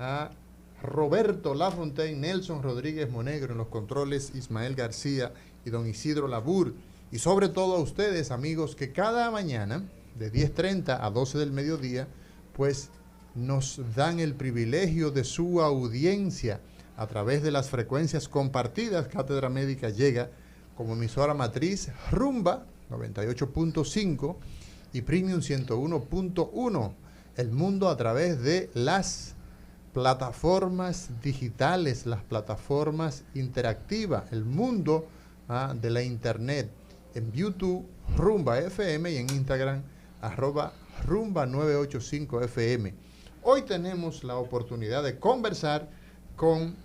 a Roberto Lafontaine, Nelson Rodríguez Monegro en los controles, Ismael García y don Isidro Labur. Y sobre todo a ustedes, amigos, que cada mañana de 10:30 a 12 del mediodía, pues nos dan el privilegio de su audiencia a través de las frecuencias compartidas. Cátedra Médica llega como emisora matriz Rumba 98.5 y Premium 101.1. El mundo a través de las plataformas digitales, las plataformas interactivas, el mundo de la internet. En YouTube, Rumba FM, y en Instagram, @Rumba985FM. Hoy tenemos la oportunidad de conversar con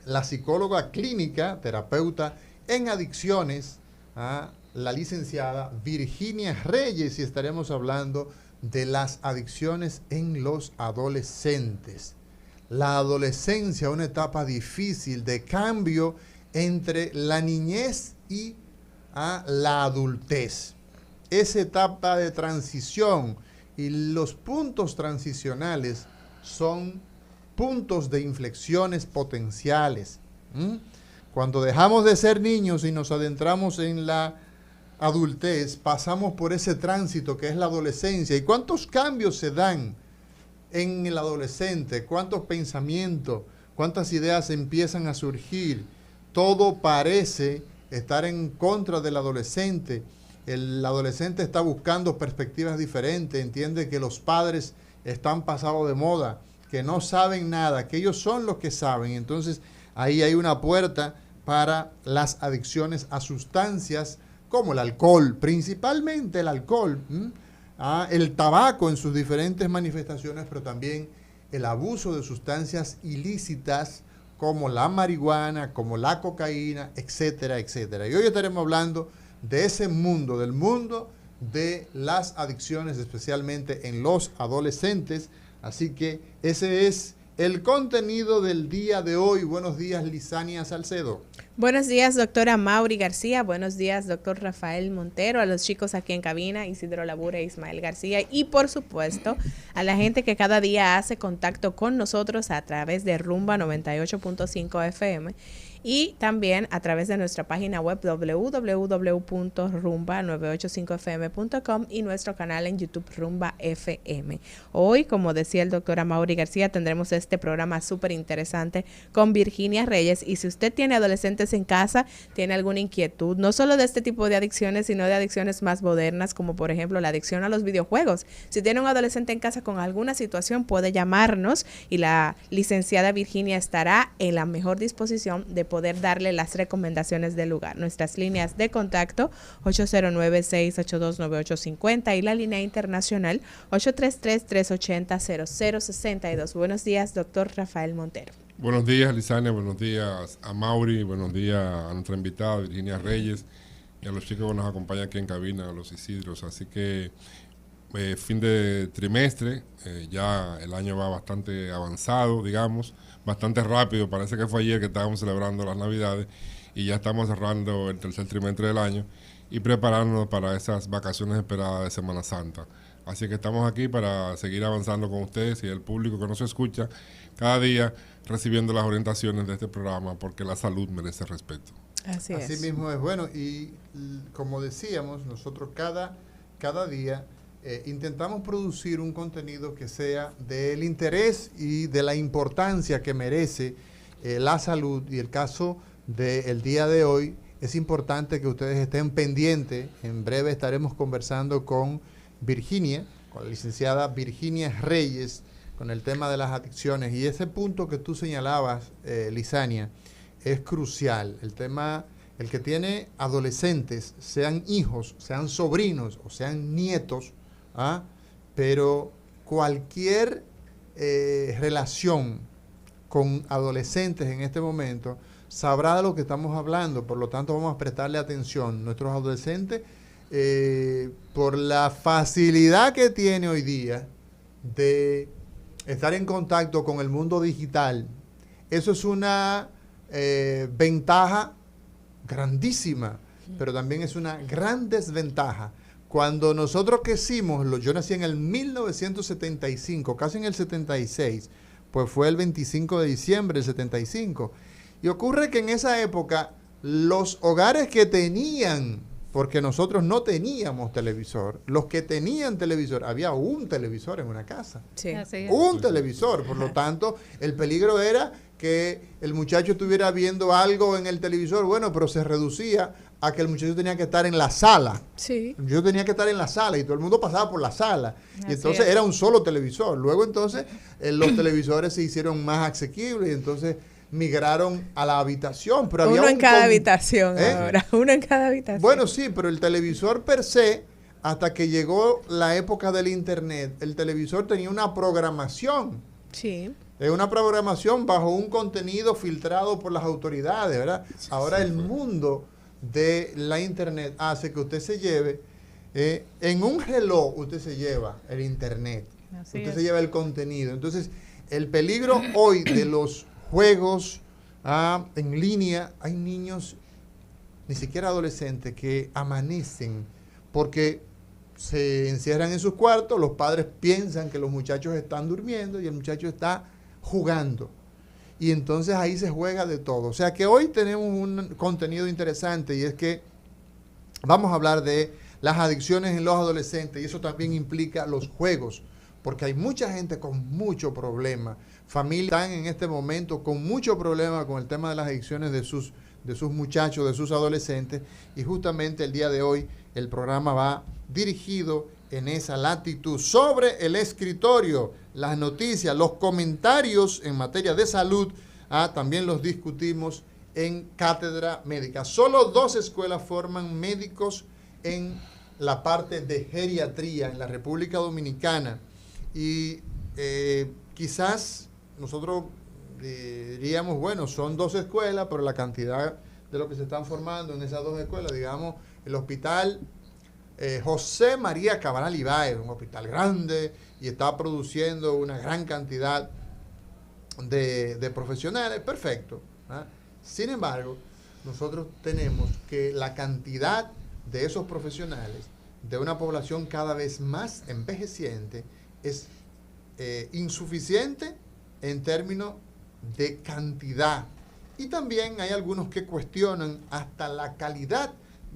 la psicóloga clínica, terapeuta en adicciones, la licenciada Virginia Reyes, y estaremos hablando de las adicciones en los adolescentes. La adolescencia, una etapa difícil de cambio entre la niñez y la adultez. Esa etapa de transición y los puntos transicionales son puntos de inflexiones potenciales. Cuando dejamos de ser niños y nos adentramos en la adultez, pasamos por ese tránsito que es la adolescencia. ¿Y cuántos cambios se dan en el adolescente? ¿Cuántos pensamientos, cuántas ideas empiezan a surgir? Todo parece estar en contra del adolescente. El adolescente está buscando perspectivas diferentes, entiende que los padres están pasados de moda, que no saben nada, que ellos son los que saben. Entonces ahí hay una puerta para las adicciones a sustancias como el alcohol, principalmente el alcohol, el tabaco en sus diferentes manifestaciones, pero también el abuso de sustancias ilícitas como la marihuana, como la cocaína, etcétera, etcétera. Y hoy estaremos hablando de ese mundo, del mundo de las adicciones, especialmente en los adolescentes. Así que ese es el contenido del día de hoy. Buenos días, Lisania Salcedo. Buenos días, doctora Mauri García. Buenos días, doctor Rafael Montero. A los chicos aquí en cabina, Isidro Labura e Ismael García. Y por supuesto, a la gente que cada día hace contacto con nosotros a través de Rumba 98.5 FM. Y también a través de nuestra página web www.rumba985fm.com y nuestro canal en YouTube Rumba FM. Hoy, como decía el doctor Amaury García, tendremos este programa súper interesante con Virginia Reyes. Y si usted tiene adolescentes en casa, tiene alguna inquietud, no solo de este tipo de adicciones, sino de adicciones más modernas, como por ejemplo la adicción a los videojuegos. Si tiene un adolescente en casa con alguna situación, puede llamarnos y la licenciada Virginia estará en la mejor disposición de poder darle las recomendaciones del lugar. Nuestras líneas de contacto 809-682-9850 y la línea internacional 833-380-0062. Buenos días, doctor Rafael Montero. Buenos días, Lisania, buenos días a Mauri, buenos días a nuestra invitada Virginia Reyes y a los chicos que nos acompañan aquí en cabina, a los Isidros. Así que fin de trimestre, ya el año va bastante avanzado, digamos, bastante rápido. Parece que fue ayer que estábamos celebrando las Navidades y ya estamos cerrando el tercer trimestre del año y preparándonos para esas vacaciones esperadas de Semana Santa. Así que estamos aquí para seguir avanzando con ustedes y el público que nos escucha cada día, recibiendo las orientaciones de este programa, porque la salud merece respeto. Así mismo es. Bueno, y como decíamos, nosotros cada día intentamos producir un contenido que sea del interés y de la importancia que merece la salud. Y el caso del día de hoy, es importante que ustedes estén pendientes. En breve estaremos conversando con Virginia, con la licenciada Virginia Reyes, con el tema de las adicciones. Y ese punto que tú señalabas, Lisania, es crucial. El tema, el que tiene adolescentes, sean hijos, sean sobrinos o sean nietos, pero cualquier relación con adolescentes en este momento sabrá de lo que estamos hablando. Por lo tanto, vamos a prestarle atención. Nuestros adolescentes, por la facilidad que tiene hoy día de estar en contacto con el mundo digital, eso es una ventaja grandísima, pero también es una gran desventaja. Cuando nosotros crecimos, yo nací en el 1975, casi en el 76, pues fue el 25 de diciembre del 75. Y ocurre que en esa época los hogares que tenían, porque nosotros no teníamos televisor, los que tenían televisor, había un televisor en una casa. Sí. Un televisor, por lo tanto, el peligro era que el muchacho estuviera viendo algo en el televisor, bueno, pero se reducía a que el muchacho tenía que estar en la sala. Sí. Yo tenía que estar en la sala y todo el mundo pasaba por la sala. Así Y entonces es. era un solo televisor. Luego entonces los televisores se hicieron más asequibles y entonces migraron a la habitación. Pero había Uno en un cada habitación ¿Eh? ahora. Uno en cada habitación. Bueno, sí, pero el televisor per se, hasta que llegó la época del internet, el televisor tenía una programación. Sí. Es una programación bajo un contenido filtrado por las autoridades, ¿verdad? Ahora el mundo de la internet hace que usted se lleve, en un reloj usted se lleva el internet, usted se lleva el contenido. Entonces, el peligro hoy de los juegos en línea, hay niños, ni siquiera adolescentes, que amanecen porque se encierran en sus cuartos, los padres piensan que los muchachos están durmiendo y el muchacho está jugando. Y entonces ahí se juega de todo. O sea que hoy tenemos un contenido interesante y es que vamos a hablar de las adicciones en los adolescentes y eso también implica los juegos, porque hay mucha gente con mucho problema. Familias están en este momento con mucho problema con el tema de las adicciones de sus muchachos, de sus adolescentes, y justamente el día de hoy el programa va dirigido en esa latitud. Sobre el escritorio, las noticias, los comentarios en materia de salud, también los discutimos en Cátedra Médica. Solo 2 escuelas forman médicos en la parte de geriatría en la República Dominicana. Y quizás nosotros diríamos, bueno, son 2 escuelas, pero la cantidad de lo que se están formando en esas 2 escuelas, digamos, el hospital José María Cabral Ibáez, un hospital grande, y está produciendo una gran cantidad de profesionales, perfecto. Sin embargo, nosotros tenemos que la cantidad de esos profesionales, de una población cada vez más envejeciente, es insuficiente en términos de cantidad. Y también hay algunos que cuestionan hasta la calidad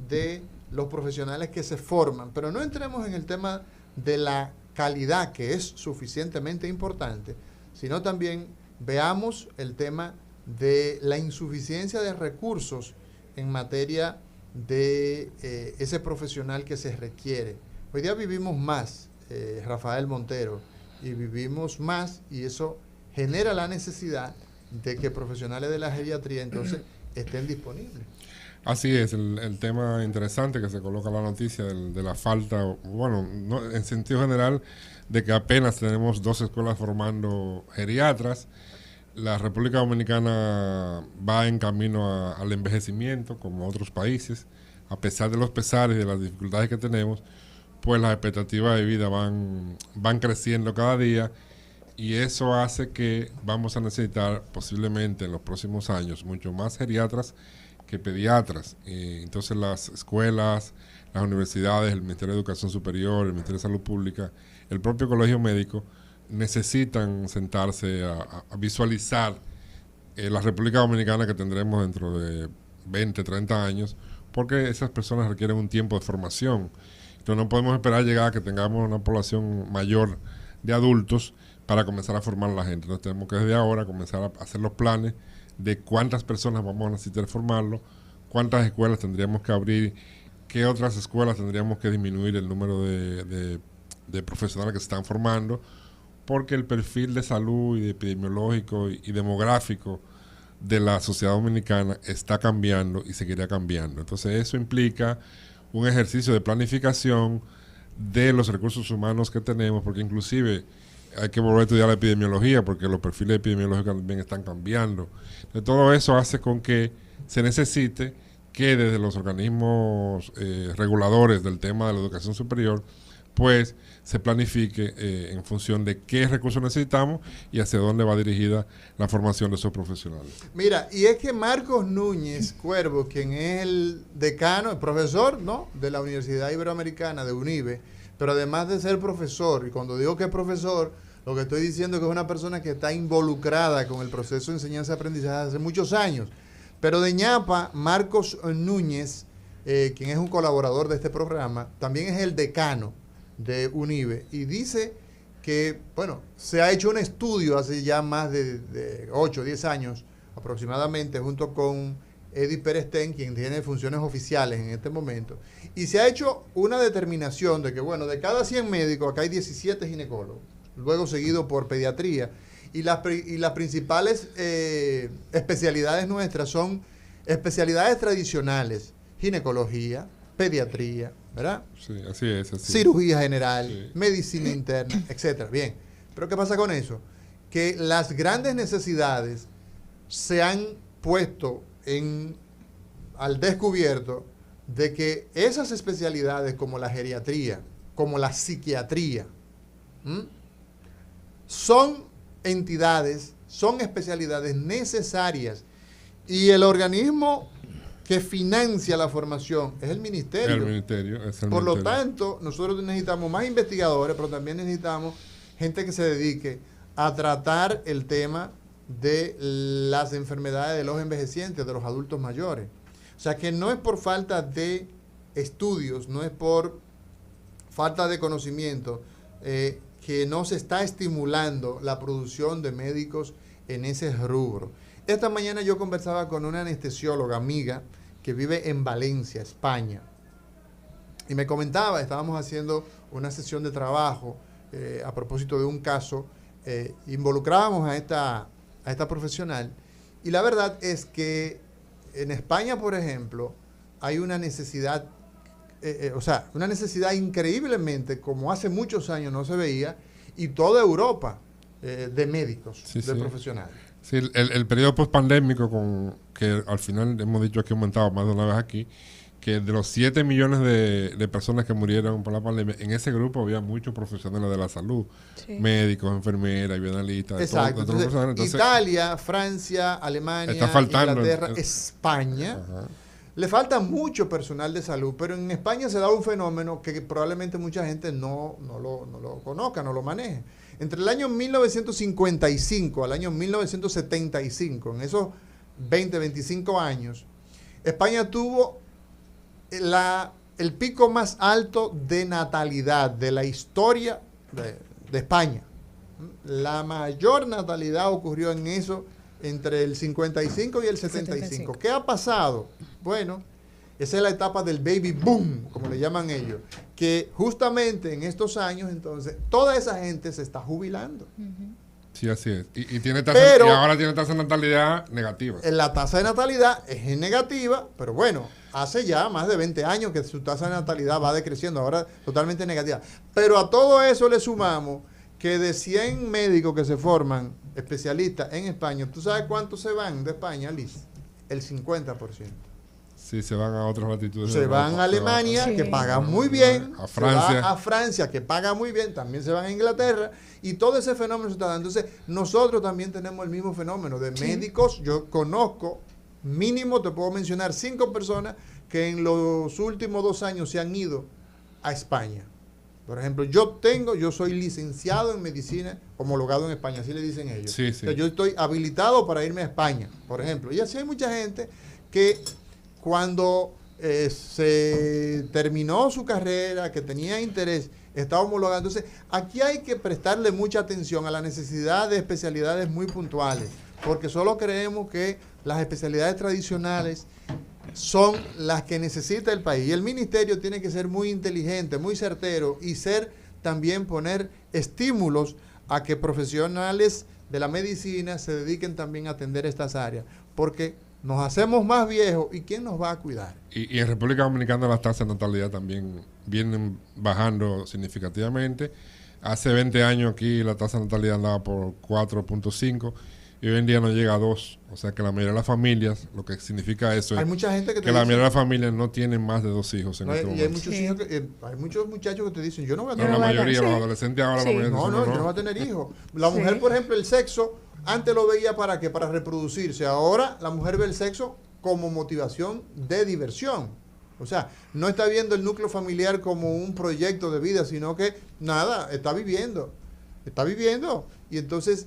de los profesionales que se forman. Pero no entremos en el tema de la calidad, que es suficientemente importante, sino también veamos el tema de la insuficiencia de recursos en materia de ese profesional que se requiere. Hoy día vivimos más, Rafael Montero, y vivimos más, y eso genera la necesidad de que profesionales de la geriatría entonces estén disponibles. Así es, el tema interesante que se coloca en la noticia de la falta, bueno, no, en sentido general, de que apenas tenemos 2 escuelas formando geriatras. La República Dominicana va en camino al envejecimiento, como otros países. A pesar de los pesares y de las dificultades que tenemos, pues las expectativas de vida van creciendo cada día, y eso hace que vamos a necesitar posiblemente en los próximos años mucho más geriatras que pediatras. Entonces las escuelas, las universidades, el Ministerio de Educación Superior, el Ministerio de Salud Pública, el propio Colegio Médico necesitan sentarse a visualizar la República Dominicana que tendremos dentro de 20, 30 años, porque esas personas requieren un tiempo de formación. Entonces no podemos esperar llegar a que tengamos una población mayor de adultos para comenzar a formar a la gente. Entonces tenemos que desde ahora comenzar a hacer los planes de cuántas personas vamos a necesitar formarlo, cuántas escuelas tendríamos que abrir, qué otras escuelas tendríamos que disminuir el número de profesionales que se están formando, porque el perfil de salud y de epidemiológico y demográfico de la sociedad dominicana está cambiando y seguirá cambiando. Entonces eso implica un ejercicio de planificación de los recursos humanos que tenemos, porque inclusive hay que volver a estudiar la epidemiología, porque los perfiles epidemiológicos también están cambiando. Entonces, todo eso hace con que se necesite que desde los organismos reguladores del tema de la educación superior, pues se planifique en función de qué recursos necesitamos y hacia dónde va dirigida la formación de esos profesionales. Mira, y es que Marcos Núñez Cuervo, quien es el decano, el profesor, ¿no?, de la Universidad Iberoamericana de UNIBE, pero además de ser profesor, y cuando digo que es profesor, Lo que estoy diciendo es que es una persona que está involucrada con el proceso de enseñanza-aprendizaje hace muchos años. Pero de ñapa, Marcos Núñez, quien es un colaborador de este programa, también es el decano de UNIBE y dice que, bueno, se ha hecho un estudio hace ya más de 8 o 10 años aproximadamente, junto con Edith Perestén, quien tiene funciones oficiales en este momento, y se ha hecho una determinación de que, bueno, de cada 100 médicos, acá hay 17 ginecólogos, luego seguido por pediatría, y las principales especialidades nuestras son especialidades tradicionales, ginecología, pediatría, ¿verdad? Sí, así es. Así cirugía general, sí, medicina interna, etcétera. Bien, pero ¿qué pasa con eso? Que las grandes necesidades se han puesto al descubierto de que esas especialidades como la geriatría, como la psiquiatría, son entidades, son especialidades necesarias, y el organismo que financia la formación es el ministerio. El ministerio es el Por ministerio. lo tanto, nosotros necesitamos más investigadores, pero también necesitamos gente que se dedique a tratar el tema de las enfermedades de los envejecientes, de los adultos mayores. O sea, que no es por falta de estudios, no es por falta de conocimiento, que no se está estimulando la producción de médicos en ese rubro. Esta mañana yo conversaba con una anestesióloga amiga que vive en Valencia, España, y me comentaba, estábamos haciendo una sesión de trabajo a propósito de un caso, involucrábamos a esta profesional, y la verdad es que en España, por ejemplo, hay una necesidad, una necesidad increíblemente, como hace muchos años no se veía, y toda Europa, de médicos, Sí, de sí. profesionales. Sí, el periodo post-pandémico, que al final hemos dicho aquí, aumentado más de una vez aquí, que de los 7 millones de personas que murieron por la pandemia, en ese grupo había muchos profesionales de la salud, Sí. médicos, enfermeras, bioanalistas, Exacto. de todos los profesionales. Entonces, Entonces, Italia, Francia, Alemania, está faltando Inglaterra, el- España, ajá. le falta mucho personal de salud, pero en España se da un fenómeno que probablemente mucha gente no lo conozca, no lo maneje. Entre el año 1955 al año 1975, en esos 20, 25 años, España tuvo el pico más alto de natalidad de la historia de España. La mayor natalidad ocurrió en eso entre el 55 y el 75. ¿Qué ha pasado? Bueno, esa es la etapa del baby boom, como le llaman ellos, que justamente en estos años, entonces, toda esa gente se está jubilando. Sí, así es. Y Pero- ahora tiene tasa de natalidad negativa. La tasa de natalidad es negativa, pero bueno, hace ya más de 20 años que su tasa de natalidad va decreciendo, ahora totalmente negativa. Pero a todo eso le sumamos que de 100 médicos que se forman, especialistas en España, ¿tú sabes cuántos se van de España, Liz? El 50%. Sí, se van a otras latitudes. Se de van Europa, a Alemania, Sí. que paga muy bien. A Se va Francia. a Francia, que paga muy bien. También se van a Inglaterra. Y todo ese fenómeno se está dando. Entonces, nosotros también tenemos el mismo fenómeno de Sí. médicos. Yo conozco, mínimo te puedo mencionar 5 personas que en los últimos 2 años se han ido a España. Por ejemplo, yo soy licenciado en medicina, homologado en España, así le dicen ellos. Sí, sí. O sea, yo estoy habilitado para irme a España, por ejemplo. Y así hay mucha gente que cuando se terminó su carrera, que tenía interés, estaba homologado. Entonces, aquí hay que prestarle mucha atención a la necesidad de especialidades muy puntuales, porque solo creemos que las especialidades tradicionales son las que necesita el país. Y el ministerio tiene que ser muy inteligente, muy certero y también poner estímulos a que profesionales de la medicina se dediquen también a atender estas áreas, porque nos hacemos más viejos y ¿quién nos va a cuidar? Y en República Dominicana las tasas de natalidad también vienen bajando significativamente. Hace 20 años aquí la tasa de natalidad andaba por 4.5 y hoy en día no llega a 2. O sea que la mayoría de las familias, lo que significa eso Hay es mucha gente que te que la dice, mayoría de las familias no tienen más de 2 hijos en no, este y hay momento. muchos, Sí. hijos hay muchos muchachos que te dicen, yo no voy a No, tener la no va a mayoría, tener- los sí. adolescentes ahora Sí. la mayoría No, dicen, no, yo no voy a tener hijos. La Sí. mujer, por ejemplo, el sexo, antes lo veía para qué, para reproducirse. Ahora la mujer ve el sexo como motivación de diversión. O sea, no está viendo el núcleo familiar como un proyecto de vida, sino que nada, está viviendo. está viviendo. Y entonces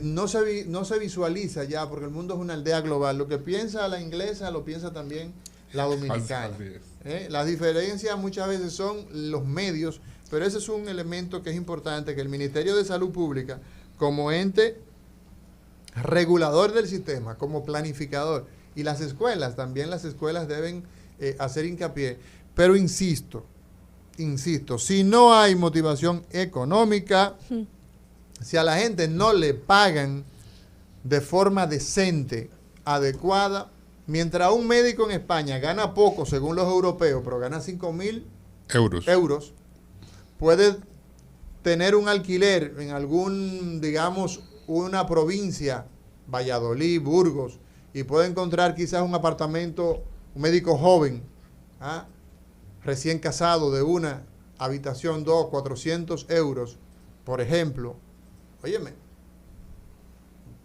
no se visualiza ya, porque el mundo es una aldea global. Lo que piensa la inglesa lo piensa también la dominicana. Las diferencias muchas veces son los medios, pero ese es un elemento que es importante, que el Ministerio de Salud Pública, como ente regulador del sistema, como planificador, y las escuelas, también las escuelas deben hacer hincapié. Pero insisto, si no hay motivación económica, si a la gente no le pagan de forma decente, adecuada, mientras un médico en España gana poco según los europeos, pero gana 5.000 euros, puede tener un alquiler en algún, digamos, una provincia, Valladolid, Burgos, y puede encontrar quizás un apartamento, un médico joven, recién casado, de una habitación, 400 euros, por ejemplo. Óyeme,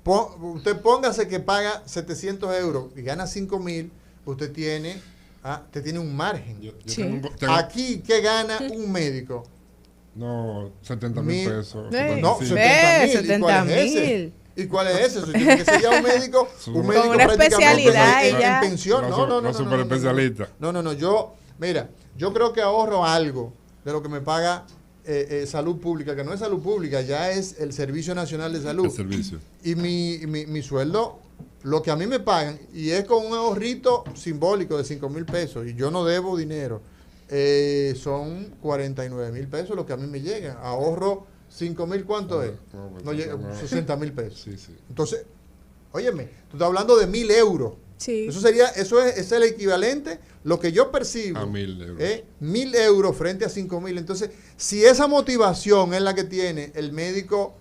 usted póngase que paga 700 euros y gana 5.000, usted tiene un margen. Tengo aquí, ¿qué gana un médico? No, 70.000 pesos. No, 70.000. ¿Y cuál es ese? Tiene que ser ya un médico con una especialidad en pensión. No, super especialista. No, yo creo que ahorro algo de lo que me paga salud pública, que no es salud pública, ya es el Servicio Nacional de Salud. El servicio. Y mi sueldo, lo que a mí me pagan, y es con un ahorrito simbólico de 5.000 pesos, y yo no debo dinero, son 49.000 pesos lo que a mí me llegan. Ahorro 5.000, ¿cuánto es? No llega, 60.000 pesos. Sí. Entonces, óyeme, tú estás hablando de 1.000 euros. Sí. Eso es el equivalente, lo que yo percibo. A 1.000 euros. 1.000 euros frente a 5.000. Entonces, si esa motivación es la que tiene el médico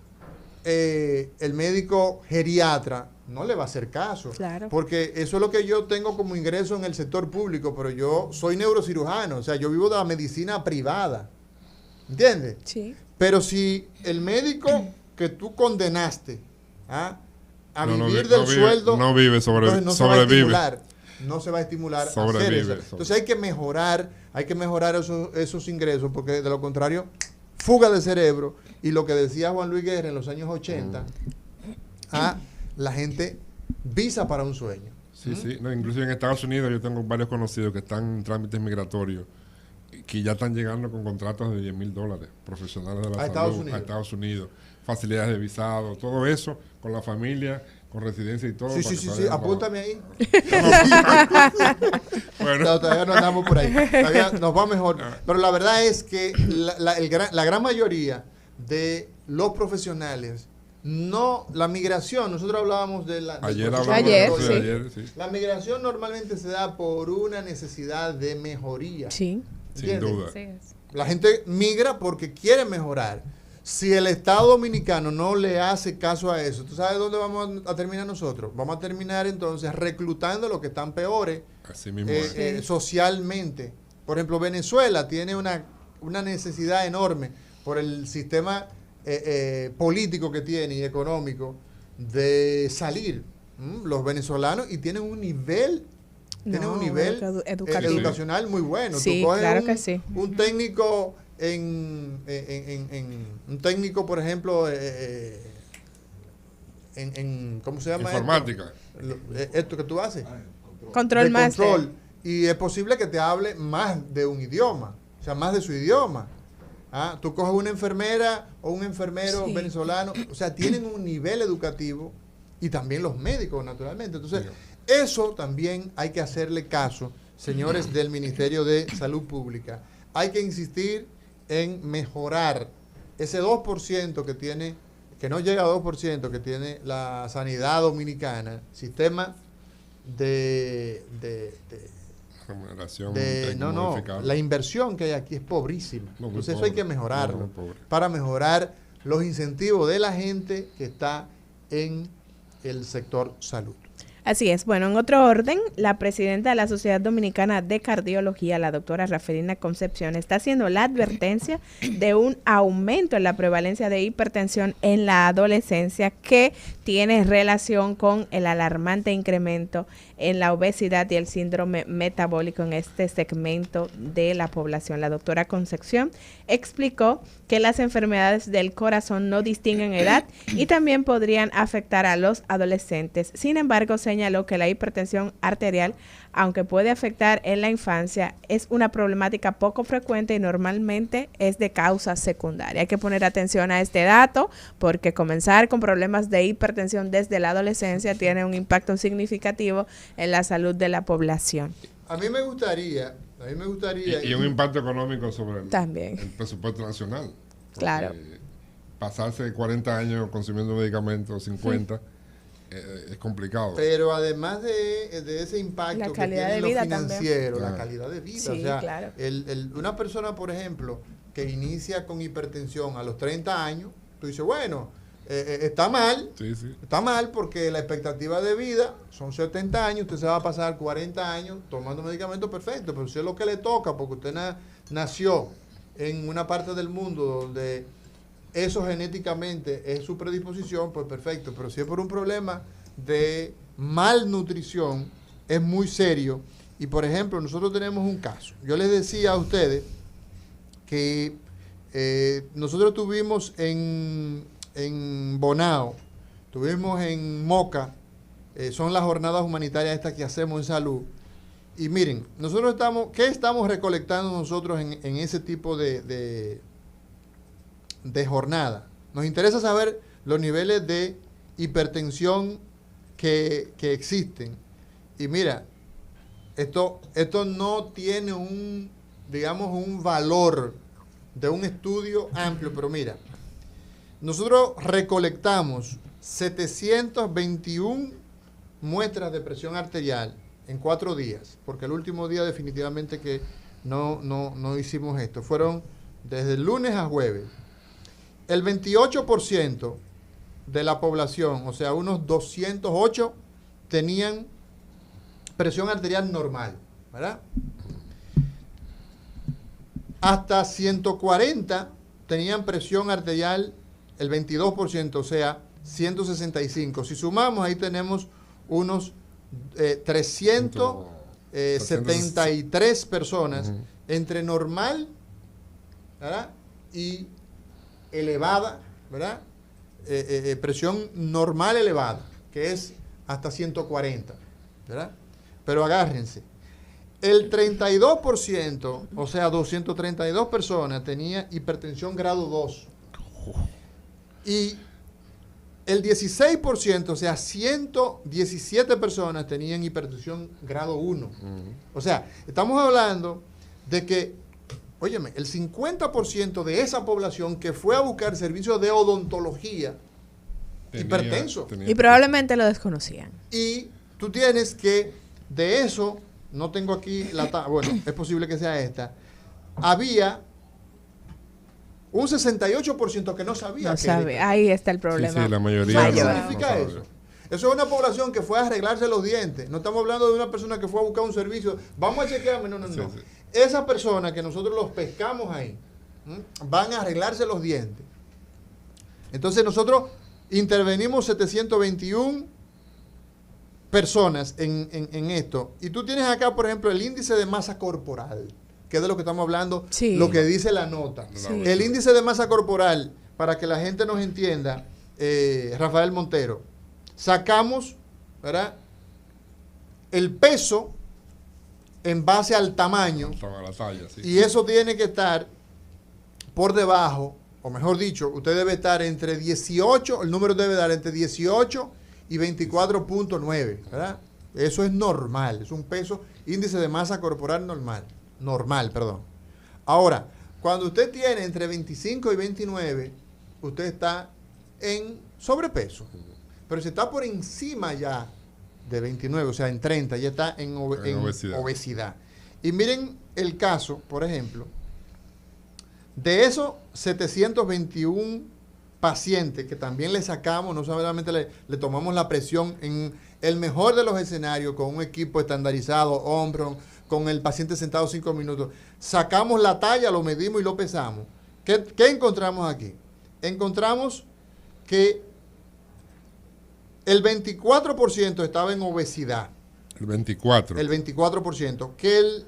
geriatra, no le va a hacer caso. Claro. Porque eso es lo que yo tengo como ingreso en el sector público, pero yo soy neurocirujano, o sea, yo vivo de la medicina privada. ¿Entiendes? Sí. Pero si el médico que tú condenaste a vivir del sueldo, no vive, sobrevive. no se va a estimular a hacer eso. Entonces hay que mejorar esos ingresos, porque de lo contrario, fuga de cerebro. Y lo que decía Juan Luis Guerra en los años 80, la gente visa para un sueño. Sí. No, incluso en Estados Unidos yo tengo varios conocidos que están en trámites migratorios, que ya están llegando con contratos de $10,000, profesionales de la salud, a Estados Unidos, facilidades de visado, todo eso, con la familia, con residencia y todo. Sí, apúntame ahí. Bueno. No, todavía no andamos por ahí, todavía nos va mejor. Pero la verdad es que la gran mayoría de los profesionales, la migración, nosotros hablábamos de la... Ayer, sí. La migración normalmente se da por una necesidad de mejoría. Sí. Sin duda. La gente migra porque quiere mejorar. Si el Estado Dominicano no le hace caso a eso, ¿tú sabes dónde vamos a terminar nosotros? Vamos a terminar entonces reclutando a los que están peores. Así mismo socialmente. Por ejemplo, Venezuela tiene una necesidad enorme por el sistema político que tiene y económico de salir. Los venezolanos, y tienen un nivel educacional muy bueno. Sí, tú coges claro que sí. Un técnico un técnico, por ejemplo, ¿cómo se llama? Informática. Esto que tú haces. Control. Y es posible que te hable más de un idioma, o sea, más de su idioma. Tú coges una enfermera o un enfermero venezolano, o sea, tienen un nivel educativo, y también los médicos, naturalmente. Entonces, eso también hay que hacerle caso, señores del Ministerio de Salud Pública. Hay que insistir en mejorar ese 2% que tiene, que no llega a 2% que tiene la sanidad dominicana, sistema de remuneración la inversión que hay aquí es pobrísima. Entonces eso hay que mejorarlo para mejorar los incentivos de la gente que está en el sector salud. Así es. Bueno, en otro orden, la presidenta de la Sociedad Dominicana de Cardiología, la doctora Rafelina Concepción, está haciendo la advertencia de un aumento en la prevalencia de hipertensión en la adolescencia que tiene relación con el alarmante incremento en la obesidad y el síndrome metabólico en este segmento de la población. La doctora Concepción explicó que las enfermedades del corazón no distinguen edad y también podrían afectar a los adolescentes. Sin embargo, señaló que la hipertensión arterial, aunque puede afectar en la infancia, es una problemática poco frecuente y normalmente es de causa secundaria. Hay que poner atención a este dato porque comenzar con problemas de hipertensión desde la adolescencia tiene un impacto significativo en la salud de la población. A mí me gustaría... Y un impacto económico sobre también el presupuesto nacional. Claro. Pasarse 40 años consumiendo medicamentos, 50, es complicado. Pero además de ese impacto que tiene en lo financiero, la calidad de vida. Sí, o sea, claro. Una persona, por ejemplo, que inicia con hipertensión a los 30 años, tú dices, bueno, está mal, está mal porque la expectativa de vida son 70 años, usted se va a pasar 40 años tomando medicamentos, perfecto, pero si es lo que le toca, porque usted nació en una parte del mundo donde eso genéticamente es su predisposición, pues perfecto, pero si es por un problema de malnutrición, es muy serio. Y por ejemplo, nosotros tenemos un caso. Yo les decía a ustedes que nosotros tuvimos en Bonao, tuvimos en Moca, son las jornadas humanitarias estas que hacemos en salud. Y miren, nosotros ¿qué estamos recolectando nosotros en ese tipo de jornada? Nos interesa saber los niveles de hipertensión que existen. Y mira, esto no tiene un valor de un estudio amplio, pero mira, nosotros recolectamos 721 muestras de presión arterial en 4 días, porque el último día definitivamente que no hicimos esto. Fueron desde el lunes a jueves. El 28% de la población, o sea, unos 208, tenían presión arterial normal, ¿verdad? Hasta 140 tenían presión arterial el 22%, o sea, 165. Si sumamos, ahí tenemos unos 373 personas entre normal, ¿verdad? Y elevada, ¿verdad? Presión normal elevada, que es hasta 140, ¿verdad? Pero agárrense. El 32%, o sea, 232 personas, tenía hipertensión grado 2. Y el 16%, o sea, 117 personas tenían hipertensión grado 1. O sea, estamos hablando de que, óyeme, el 50% de esa población que fue a buscar servicios de odontología, hipertenso. Y probablemente lo desconocían. Y tú tienes que, de eso, no tengo aquí bueno, es posible que sea esta, había un 68% que no sabía. No sabe, ahí está el problema. Sí, la mayoría. ¿Qué significa eso? Eso es una población que fue a arreglarse los dientes. No estamos hablando de una persona que fue a buscar un servicio. Vamos a chequearme. No. Sí. Esas personas que nosotros los pescamos ahí, van a arreglarse los dientes. Entonces nosotros intervenimos 721 personas en esto. Y tú tienes acá, por ejemplo, el índice de masa corporal, que es de lo que estamos hablando, lo que dice la nota. Sí. El índice de masa corporal, para que la gente nos entienda, Rafael Montero, sacamos, ¿verdad?, el peso en base al tamaño, la talla, sí. Y eso tiene que estar por debajo, o mejor dicho, usted debe estar entre 18, el número debe dar entre 18 y 24.9, ¿verdad? Eso es normal, es un peso, índice de masa corporal normal, perdón. Ahora, cuando usted tiene entre 25 y 29, usted está en sobrepeso. Pero si está por encima ya de 29, o sea, en 30, ya está en obesidad. Y miren el caso, por ejemplo, de esos 721 pacientes que también le sacamos, no solamente le tomamos la presión en el mejor de los escenarios, con un equipo estandarizado, hombro, con el paciente sentado 5 minutos, sacamos la talla, lo medimos y lo pesamos. ¿Qué encontramos aquí? Encontramos que el 24% estaba en obesidad. El 24%. El 24%. Que el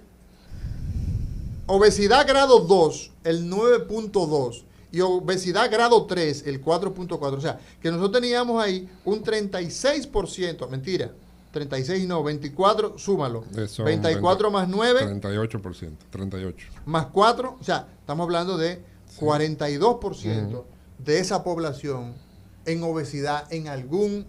obesidad grado 2, el 9.2%. Y obesidad grado 3, el 4.4%. O sea, que nosotros teníamos ahí un 36%. Mentira. 36 no, 24, súmalo. 24 más 9. 38%. 38. Más 4. O sea, estamos hablando de 42% de esa población en obesidad en algún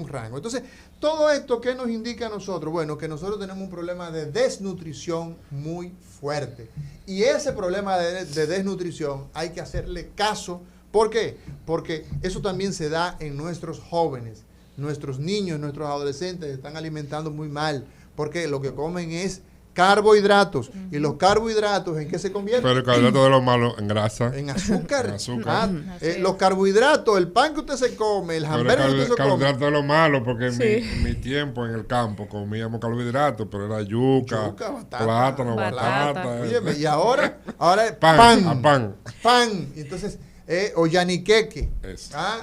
rango. Entonces, todo esto, ¿qué nos indica a nosotros? Bueno, que nosotros tenemos un problema de desnutrición muy fuerte. Y ese problema de desnutrición hay que hacerle caso. ¿Por qué? Porque eso también se da en nuestros jóvenes, nuestros niños, nuestros adolescentes se están alimentando muy mal, porque lo que comen es carbohidratos. Y los carbohidratos, ¿en qué se convierten? Pero el carbohidrato de lo malo, en grasa. En azúcar. En azúcar. Los carbohidratos, el pan que usted se come, el hamburger que usted se come. Carbohidratos de lo malo, porque en mi tiempo en el campo comíamos carbohidratos, pero era yuca, plátano, batata. Óyeme, y ahora es pan. Pan. Entonces, o yaniqueque.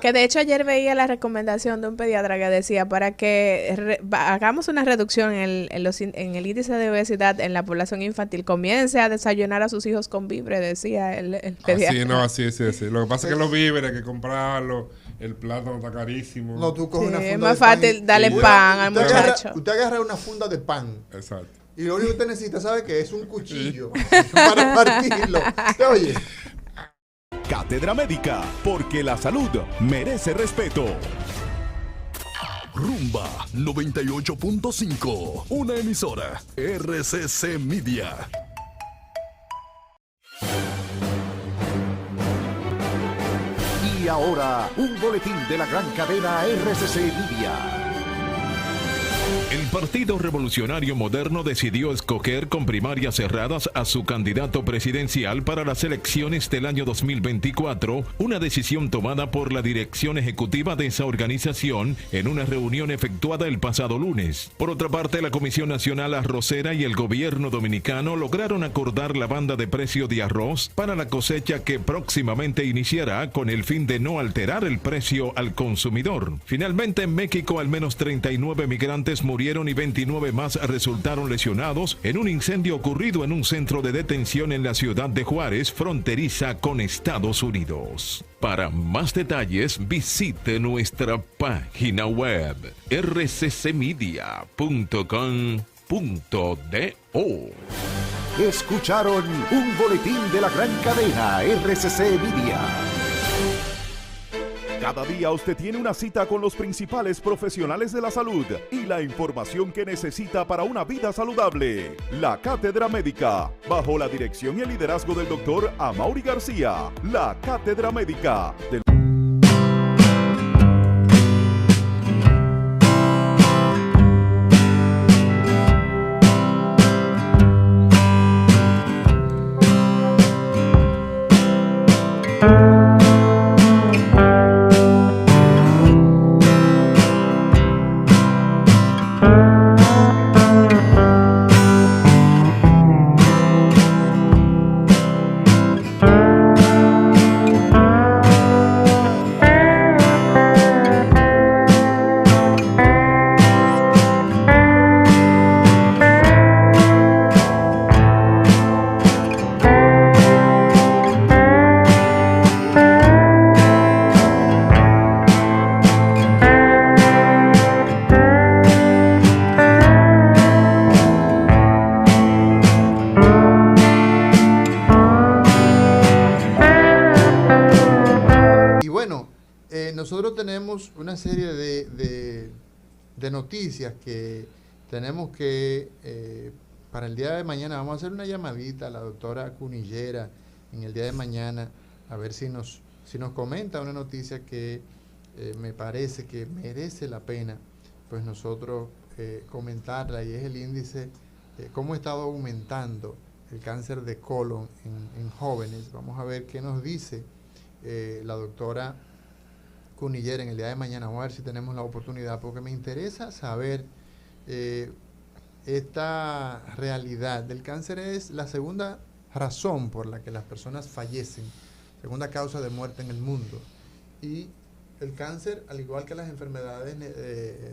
Que de hecho ayer veía la recomendación de un pediatra que decía para que hagamos una reducción en el índice de obesidad en la población infantil, comience a desayunar a sus hijos con víveres, decía el pediatra. Así. Lo que pasa es que los víveres hay que comprarlos, el plátano está carísimo. No, tú coges una funda es más fácil darle pan al muchacho. Usted agarra una funda de pan. Exacto. Y lo único que usted necesita, ¿sabe qué? Es un cuchillo para partirlo. Oye. Cátedra Médica, porque la salud merece respeto. Rumba 98.5, una emisora RCC Media. Y ahora, un boletín de la gran cadena RCC Media. El Partido Revolucionario Moderno decidió escoger con primarias cerradas a su candidato presidencial para las elecciones del año 2024, una decisión tomada por la dirección ejecutiva de esa organización en una reunión efectuada el pasado lunes. Por otra parte, la Comisión Nacional Arrocera y el gobierno dominicano lograron acordar la banda de precio de arroz para la cosecha que próximamente iniciará con el fin de no alterar el precio al consumidor. Finalmente, en México, al menos 39 migrantes murieron y 29 más resultaron lesionados en un incendio ocurrido en un centro de detención en la ciudad de Juárez, fronteriza con Estados Unidos. Para más detalles, visite nuestra página web rccmedia.com.do. Escucharon un boletín de la gran cadena RCC Media. Cada día usted tiene una cita con los principales profesionales de la salud y la información que necesita para una vida saludable. La Cátedra Médica, bajo la dirección y el liderazgo del doctor Amaury García. La Cátedra Médica. Nosotros tenemos una serie de noticias que tenemos que, para el día de mañana, vamos a hacer una llamadita a la doctora Cunillera en el día de mañana, a ver si nos comenta una noticia que me parece que merece la pena, pues nosotros comentarla, y es el índice, cómo ha estado aumentando el cáncer de colon en jóvenes. Vamos a ver qué nos dice la doctora Cunillera en el día de mañana. Vamos a ver si tenemos la oportunidad, porque me interesa saber esta realidad del cáncer. Es la segunda razón por la que las personas fallecen, segunda causa de muerte en el mundo, y el cáncer, al igual que las enfermedades,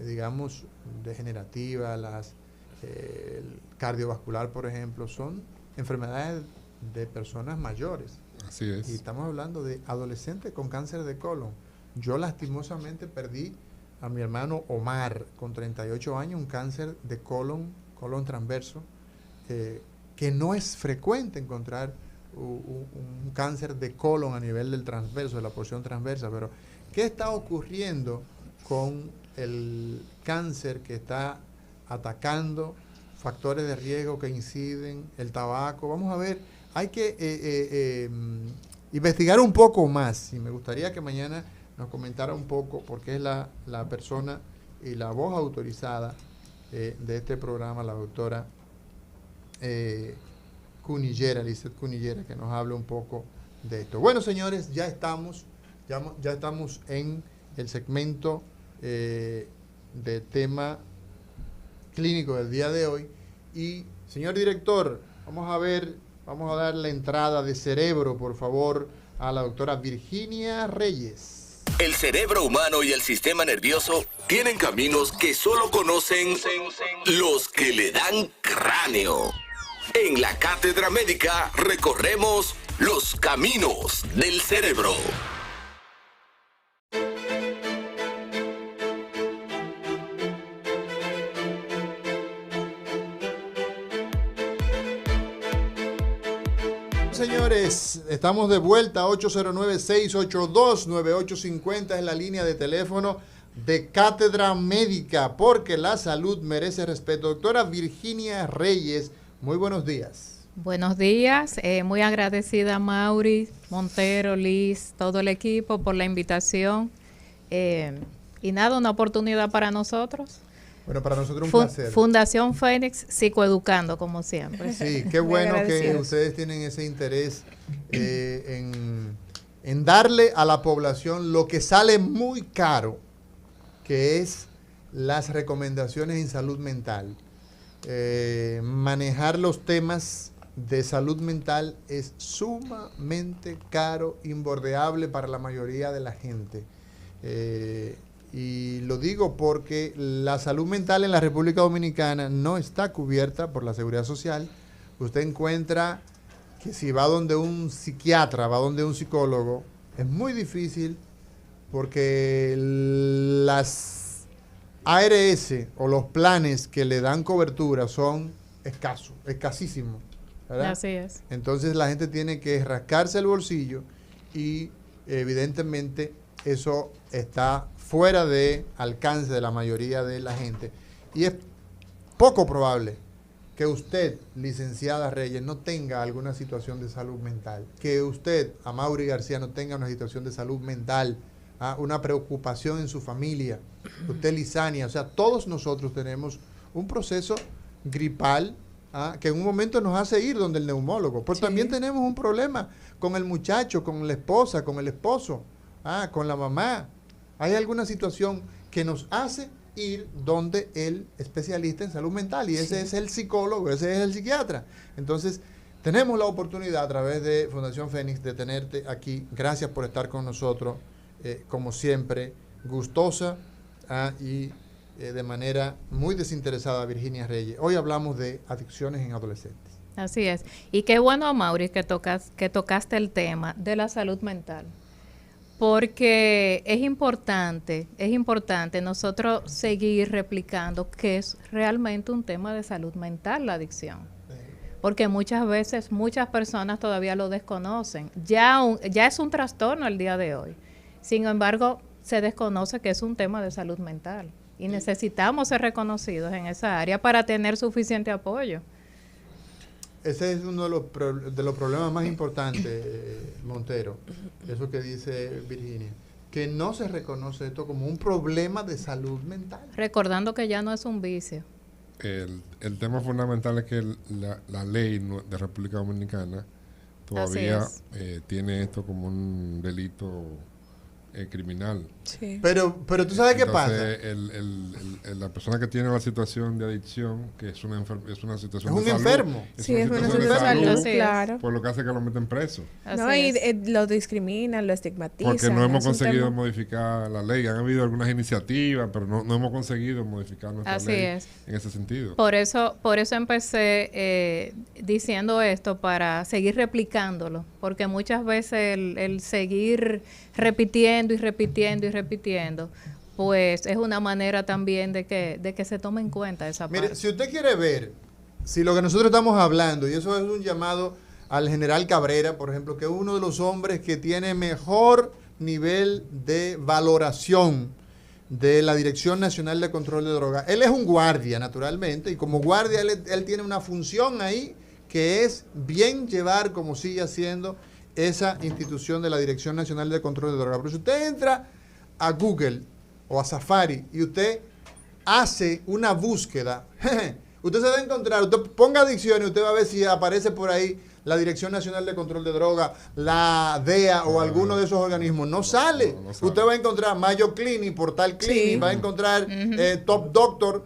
digamos, degenerativas, el cardiovascular, por ejemplo, son enfermedades de personas mayores. Así es. Y estamos hablando de adolescentes con cáncer de colon. Yo lastimosamente perdí a mi hermano Omar con 38 años, un cáncer de colon transverso, que no es frecuente encontrar un cáncer de colon a nivel del transverso, de la porción transversa. Pero ¿qué está ocurriendo con el cáncer que está atacando factores de riesgo que inciden, el tabaco? Vamos a ver, hay que investigar un poco más, y me gustaría que mañana nos comentara un poco, porque es la persona y la voz autorizada de este programa, la doctora Cunillera, Lizeth Cunillera, que nos hable un poco de esto. Bueno, señores, ya estamos en el segmento de tema clínico del día de hoy. Y, señor director, vamos a dar la entrada de cerebro, por favor, a la doctora Virginia Reyes. El cerebro humano y el sistema nervioso tienen caminos que solo conocen los que le dan cráneo. En la Cátedra Médica recorremos los caminos del cerebro. Señores, estamos de vuelta. 809-682-9850 es la línea de teléfono de Cátedra Médica, porque la salud merece respeto. Doctora Virginia Reyes, muy buenos días. Buenos días, muy agradecida a Mauri, Montero, Liz, todo el equipo por la invitación. Y nada, una oportunidad para nosotros. Bueno, para nosotros un placer. Fundación Fénix, psicoeducando, como siempre. Sí, qué bueno que ustedes tienen ese interés en darle a la población lo que sale muy caro, que es las recomendaciones en salud mental. Manejar los temas de salud mental es sumamente caro, imbordeable para la mayoría de la gente. Y lo digo porque la salud mental en la República Dominicana no está cubierta por la Seguridad Social. Usted encuentra que si va donde un psiquiatra, va donde un psicólogo, es muy difícil porque las ARS o los planes que le dan cobertura son escasísimos, ¿verdad? Así es. Entonces la gente tiene que rascarse el bolsillo y evidentemente eso está fuera de alcance de la mayoría de la gente. Y es poco probable que usted, licenciada Reyes, no tenga alguna situación de salud mental. Que usted, Amaury García, no tenga una situación de salud mental, una preocupación en su familia. Usted, Lisania, o sea, todos nosotros tenemos un proceso gripal que en un momento nos hace ir donde el neumólogo. Pues sí. También tenemos un problema con el muchacho, con la esposa, con el esposo, con la mamá. Hay alguna situación que nos hace ir donde el especialista en salud mental, y ese es el psicólogo, ese es el psiquiatra. Entonces, tenemos la oportunidad a través de Fundación Fénix de tenerte aquí. Gracias por estar con nosotros, como siempre, gustosa y de manera muy desinteresada, Virginia Reyes. Hoy hablamos de adicciones en adolescentes. Así es. Y qué bueno, Mauri, que tocaste el tema de la salud mental. Porque es importante nosotros seguir replicando que es realmente un tema de salud mental la adicción. Porque muchas veces muchas personas todavía lo desconocen. Ya es un trastorno el día de hoy. Sin embargo, se desconoce que es un tema de salud mental. Y necesitamos ser reconocidos en esa área para tener suficiente apoyo. Ese es uno de los problemas más importantes, Montero, eso que dice Virginia, que no se reconoce esto como un problema de salud mental. Recordando que ya no es un vicio. El tema fundamental es que la ley de República Dominicana todavía tiene esto como un delito criminal. Sí. Pero tú sabes qué pasa. La persona que tiene la situación de adicción, que es una situación Es un de salud, enfermo. Sí, es una situación situación de salud, Sí, claro. por lo que hace que lo meten preso. No, Así y es. lo discriminan, lo estigmatizan. Porque no hemos es un conseguido tema- modificar la ley. Han habido algunas iniciativas, pero no hemos conseguido modificar nuestra Así ley es. en ese sentido. Por eso empecé diciendo esto para seguir replicándolo, porque muchas veces el seguir repitiendo y repitiendo y repitiendo, pues es una manera también de que se tome en cuenta esa Mire, parte. si usted quiere ver si lo que nosotros estamos hablando, y eso es un llamado al general Cabrera, por ejemplo, que es uno de los hombres que tiene mejor nivel de valoración de la Dirección Nacional de Control de Drogas. Él es un guardia, naturalmente, y como guardia él tiene una función ahí que es bien llevar, como sigue haciendo, esa institución de la Dirección Nacional de Control de Drogas. Pero si usted entra a Google o a Safari y usted hace una búsqueda, usted se va a encontrar, usted ponga adicciones y usted va a ver si aparece por ahí la Dirección Nacional de Control de Drogas, la DEA o alguno de esos organismos. No sale. No sale. Usted va a encontrar Mayo Clinic, Portal Clinic, Sí. va a encontrar Top Doctor,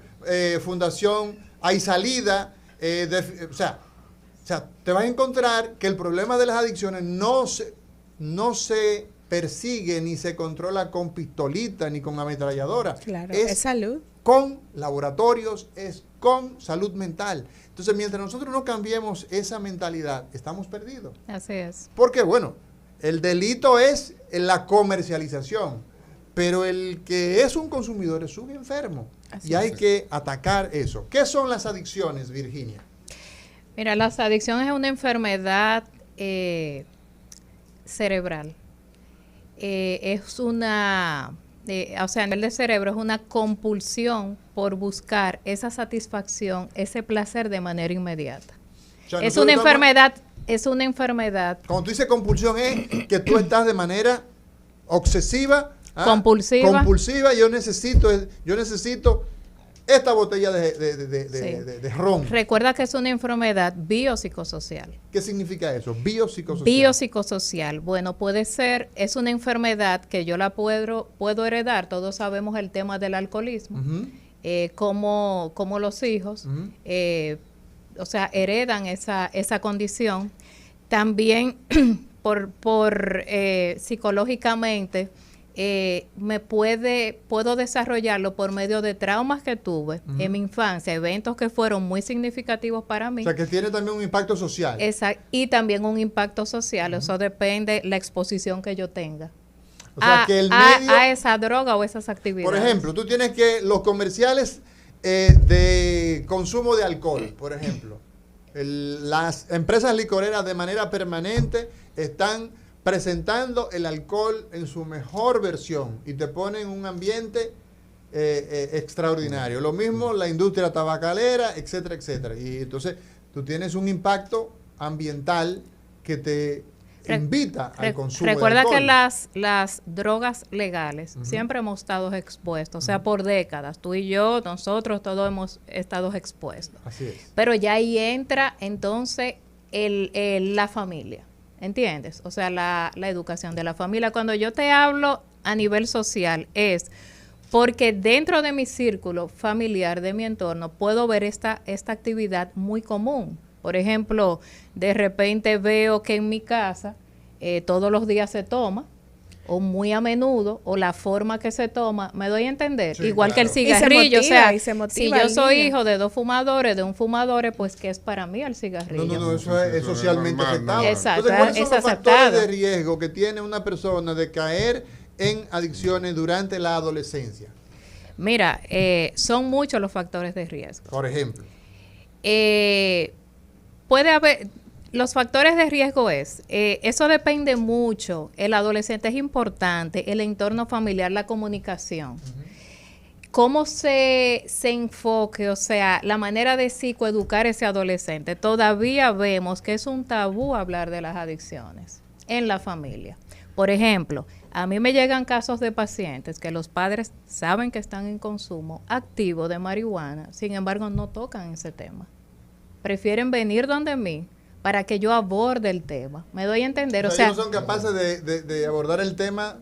Fundación Hay Salida, o sea, te vas a encontrar que el problema de las adicciones no se persigue ni se controla con pistolita ni con ametralladora. Claro, es salud. Con laboratorios, es con salud mental. Entonces, mientras nosotros no cambiemos esa mentalidad, estamos perdidos. Así es. Porque, bueno, el delito es la comercialización, pero el que es un consumidor es un enfermo. Así Y hay es. que atacar eso. ¿Qué son las adicciones, Virginia? Mira, las adicciones es una enfermedad cerebral. Es una, o sea, a nivel de cerebro es una compulsión por buscar esa satisfacción, ese placer de manera inmediata. O sea, Es nosotros una estamos- enfermedad Cuando tú dices compulsión es que tú estás de manera obsesiva, compulsiva. Yo necesito esta botella de ron. Recuerda que es una enfermedad biopsicosocial. ¿Qué significa eso? Biopsicosocial. Biopsicosocial. Bueno, puede ser, es una enfermedad que yo la puedo heredar. Todos sabemos el tema del alcoholismo, Ujú. como los hijos, Ujú. o sea, heredan esa condición. También por psicológicamente puedo desarrollarlo por medio de traumas que tuve en mi infancia, eventos que fueron muy significativos para mí. O sea, que tiene también un impacto social. Y también un impacto social. Eso depende la exposición que yo tenga O sea, que el medio, a esa droga o esas actividades. por ejemplo, tú tienes que los comerciales de consumo de alcohol, por ejemplo, las empresas licoreras de manera permanente están presentando el alcohol en su mejor versión y te ponen un ambiente extraordinario. Lo mismo la industria tabacalera, etcétera, etcétera. Y entonces tú tienes un impacto ambiental que te invita al consumo Recuerda de alcohol. que las drogas legales siempre hemos estado expuestos, o sea, por décadas. Tú y yo, nosotros, todos hemos estado expuestos. Así es. Pero ya ahí entra entonces la familia, ¿entiendes? O sea, la educación de la familia. Cuando yo te hablo a nivel social es porque dentro de mi círculo familiar, de mi entorno, puedo ver esta actividad muy común. Por ejemplo, de repente veo que en mi casa todos los días se toma, o muy a menudo, o la forma que se toma, me doy a entender. Sí, Igual que el claro. cigarrillo, Y se o sea, motiva, y se motiva si yo al soy niño. hijo de dos fumadores, de un fumador, pues ¿qué es para mí el cigarrillo? No, eso es Eso es socialmente normal, aceptado. ¿no? Exacto, Entonces, ¿cuáles son es los factores aceptado. de riesgo que tiene una persona de caer en adicciones durante la adolescencia? Mira, son muchos los factores de riesgo. Por ejemplo. Puede haber, los factores de riesgo eso depende mucho, el adolescente es importante, el entorno familiar, la comunicación. Cómo se enfoque, o sea, la manera de psicoeducar a ese adolescente. Todavía vemos que es un tabú hablar de las adicciones en la familia. Por ejemplo, a mí me llegan casos de pacientes que los padres saben que están en consumo activo de marihuana, sin embargo no tocan ese tema. Prefieren venir donde mí para que yo aborde el tema. ¿Me doy a entender? O sea, ellos no son capaces de abordar el tema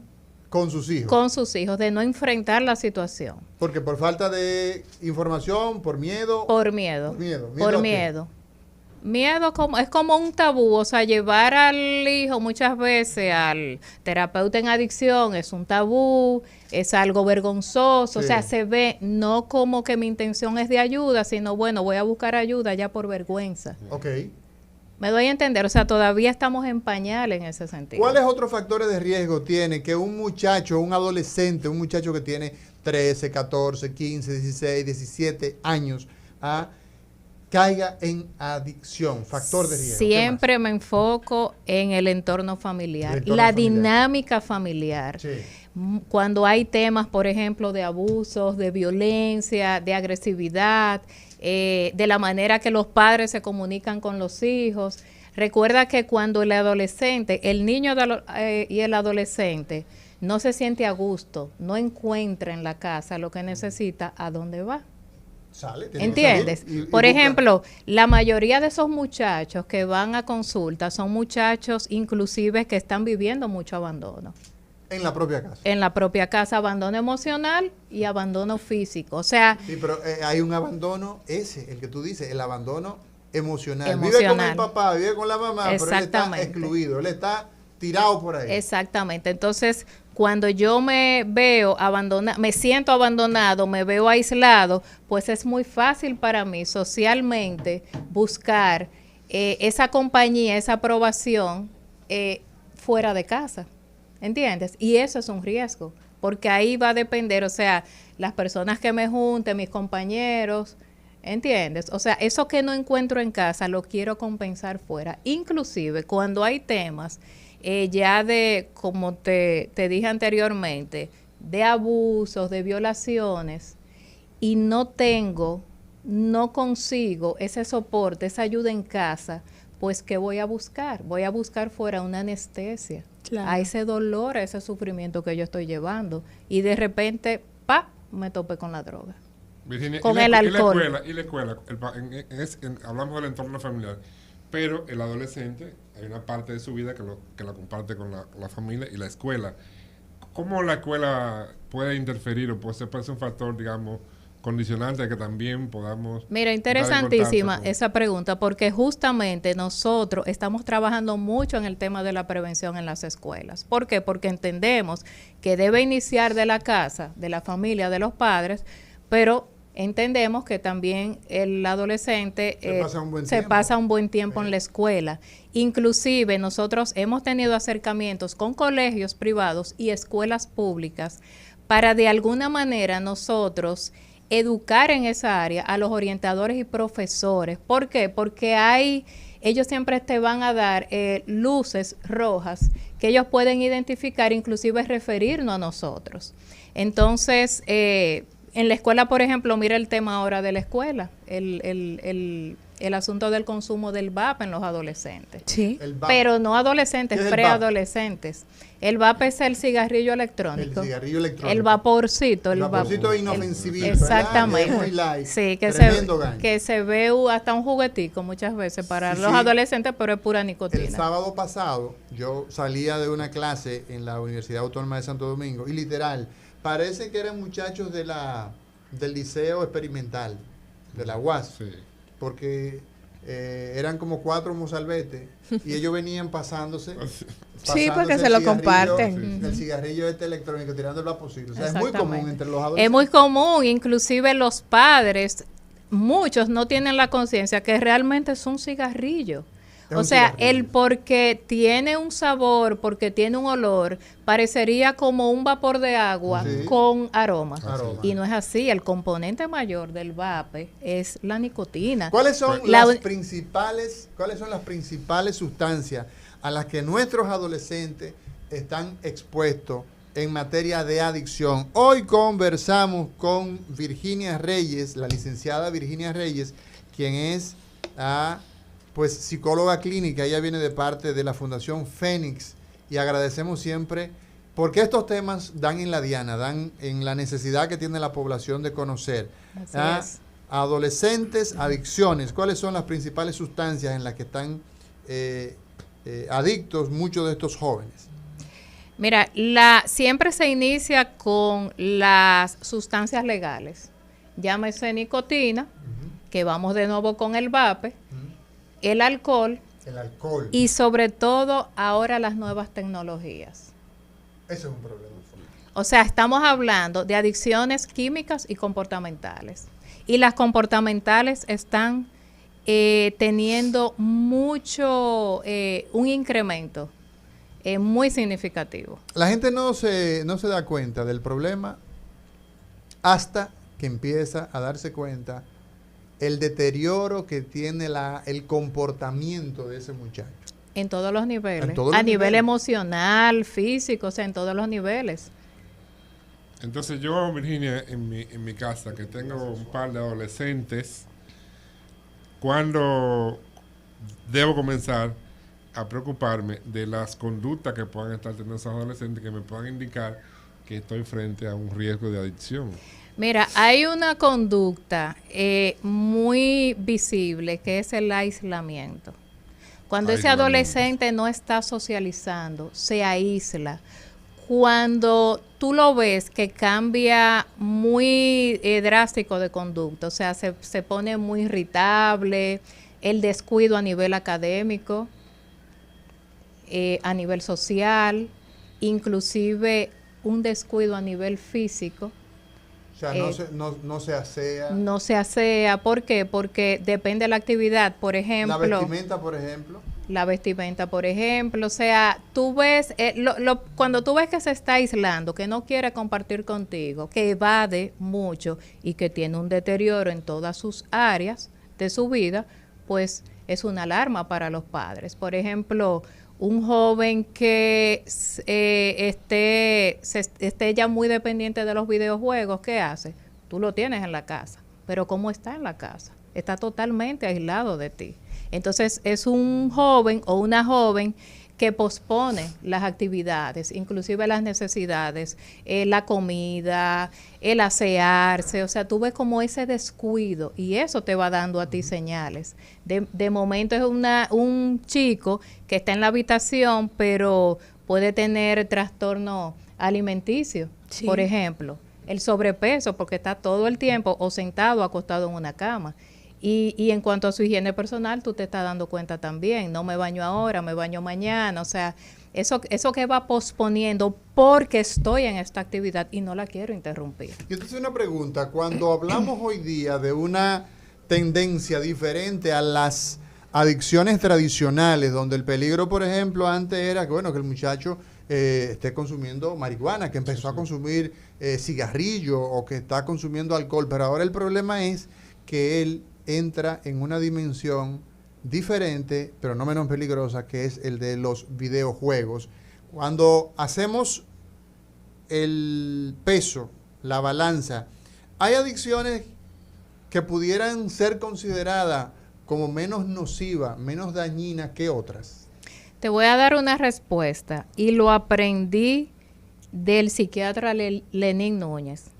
con sus hijos. Con sus hijos, de no enfrentar la situación. Porque por falta de información, por miedo. Por miedo. Por miedo. Por ¿a qué? miedo. Miedo es como un tabú, o sea, llevar al hijo muchas veces al terapeuta en adicción es un tabú, es algo vergonzoso, Sí. o sea, se ve no como que mi intención es de ayuda, sino bueno, voy a buscar ayuda ya por vergüenza. Ok. Me doy a entender, o sea, todavía estamos en pañal en ese sentido. ¿Cuáles otros factores de riesgo tiene que un muchacho, un adolescente, un muchacho que tiene 13, 14, 15, 16, 17 años, caiga en adicción? Factor de riesgo. ¿Qué Siempre me enfoco en el entorno familiar, El entorno la familiar. dinámica familiar. más? Sí. Cuando hay temas, por ejemplo, de abusos, de violencia, de agresividad, de la manera que los padres se comunican con los hijos. Recuerda que cuando el adolescente, el niño y el adolescente no se siente a gusto, no encuentra en la casa lo que necesita, ¿a dónde va? Sale, tiene que ¿Entiendes? salir y Por busca. ejemplo, la mayoría de esos muchachos que van a consulta son muchachos inclusive que están viviendo mucho abandono. En la propia casa. En la propia casa, abandono emocional y abandono físico. O sea, Sí, pero hay un abandono ese, el que tú dices, el abandono emocional. Vive con Emocional. el papá, vive con la mamá, pero él está Exactamente. excluido, él está tirado por ahí. exactamente. Entonces, cuando yo me veo me siento abandonado, me veo aislado, pues es muy fácil para mí socialmente buscar esa compañía, esa aprobación fuera de casa. ¿Entiendes? Y eso es un riesgo, porque ahí va a depender, o sea, las personas que me junten, mis compañeros, ¿entiendes? O sea, eso que no encuentro en casa lo quiero compensar fuera. Inclusive cuando hay temas ya de, como te dije anteriormente, de abusos, de violaciones, y no consigo ese soporte, esa ayuda en casa, pues ¿qué voy a buscar? Voy a buscar fuera una anestesia a ese dolor, a ese sufrimiento que yo estoy llevando. Y de repente, me topé con la droga. Virginia, Con el alcohol. Y la escuela, hablamos del entorno familiar, pero el adolescente, hay una parte de su vida que la comparte con la familia y la escuela. ¿Cómo la escuela puede interferir o puede ser un factor, digamos, condicionante a que también podamos... Mira, dar interesantísima importancia esa pregunta, porque justamente nosotros estamos trabajando mucho en el tema de la prevención en las escuelas. ¿Por qué? Porque entendemos que debe iniciar de la casa, de la familia, de los padres, pero entendemos que también el adolescente se pasa un buen tiempo en la escuela. Inclusive nosotros hemos tenido acercamientos con colegios privados y escuelas públicas para de alguna manera nosotros educar en esa área a los orientadores y profesores. ¿Por qué? Porque ellos siempre te van a dar luces rojas que ellos pueden identificar, inclusive referirnos a nosotros. Entonces, en la escuela, por ejemplo, mira el tema ahora de la escuela, el asunto del consumo del vape en los adolescentes. Sí. Pero no adolescentes, ¿Qué es el preadolescentes. El vape es el cigarrillo electrónico. El cigarrillo electrónico. El vaporcito. El vaporcito inofensivo. Exactamente. Muy light. Sí, que se ve hasta un juguetico muchas veces para Sí, los sí. adolescentes, pero es pura El nicotina. sábado pasado yo salía de una clase en la Universidad Autónoma de Santo Domingo y literal, parece que eran muchachos del Liceo Experimental, de la UAS, Sí. porque eran como 4 mozalbetes y ellos venían pasándose. Sí, porque el se lo cigarrillo- comparten. El cigarrillo electrónico tirando el vaporcito. O sea, es muy Exactamente. común entre los Es adolescentes. muy común, inclusive los padres, muchos no tienen la conciencia que realmente es un cigarrillo. Es O un sea, cigarrillo. el porque tiene un sabor, porque tiene un olor, parecería como un vapor de agua Sí. con aroma. Aroma. Y no es así, el componente mayor del vape es la nicotina. ¿Cuáles son La- las principales sustancias a las que nuestros adolescentes están expuestos en materia de adicción? Hoy conversamos con Virginia Reyes, la licenciada Virginia Reyes, quien es pues psicóloga clínica. Ella viene de parte de la Fundación Fénix y agradecemos siempre porque estos temas dan en la diana, dan en la necesidad que tiene la población de conocer. Así es. Adolescentes, adicciones. ¿Cuáles son las principales sustancias en las que están adictos muchos de estos jóvenes? Mira, siempre se inicia con las sustancias legales. Llámese nicotina, que vamos de nuevo con el vape, el alcohol y sobre todo ahora las nuevas tecnologías. Ese es un problema. O sea, estamos hablando de adicciones químicas y comportamentales. Y las comportamentales están teniendo un incremento muy significativo. La gente no se da cuenta del problema hasta que empieza a darse cuenta el deterioro que tiene el comportamiento de ese muchacho. En todos los niveles. A nivel emocional, físico, o sea, en todos los niveles. Entonces yo, Virginia, en mi casa, que tengo un par de adolescentes, ¿cuándo debo comenzar a preocuparme de las conductas que puedan estar teniendo esos adolescentes que me puedan indicar que estoy frente a un riesgo de adicción? Mira, hay una conducta muy visible que es el aislamiento. Cuando ese adolescente no está socializando, se aísla. Cuando tú lo ves que cambia muy drástico de conducta, o sea, se pone muy irritable, el descuido a nivel académico, a nivel social, inclusive un descuido a nivel físico. O sea, no se asea. No se asea. ¿Por qué? Porque depende de la actividad. Por ejemplo. La vestimenta, por ejemplo. La vestimenta, por ejemplo. O sea, tú ves, cuando tú ves que se está aislando, que no quiere compartir contigo, que evade mucho y que tiene un deterioro en todas sus áreas de su vida, pues es una alarma para los padres. Por ejemplo, un joven que esté ya muy dependiente de los videojuegos, ¿qué hace? Tú lo tienes en la casa, pero ¿cómo está en la casa? Está totalmente aislado de ti. Entonces es un joven o una joven que pospone las actividades, inclusive las necesidades, la comida, el asearse, o sea, tú ves como ese descuido y eso te va dando a ti señales. De momento es un chico que está en la habitación, pero puede tener trastorno alimenticio, sí. Por ejemplo, el sobrepeso, porque está todo el tiempo o sentado o acostado en una cama. Y en cuanto a su higiene personal, tú te estás dando cuenta también, no me baño ahora, me baño mañana, o sea, eso que va posponiendo porque estoy en esta actividad y no la quiero interrumpir. Y entonces una pregunta, cuando hablamos hoy día de una tendencia diferente a las adicciones tradicionales, donde el peligro, por ejemplo, antes era que, bueno, que el muchacho esté consumiendo marihuana, que empezó a consumir cigarrillo o que está consumiendo alcohol, pero ahora el problema es que él entra en una dimensión diferente, pero no menos peligrosa, que es el de los videojuegos. Cuando hacemos el peso, la balanza, hay adicciones que pudieran ser consideradas como menos nocivas, menos dañinas que otras. Te voy a dar una respuesta y lo aprendí del psiquiatra Lenín Núñez.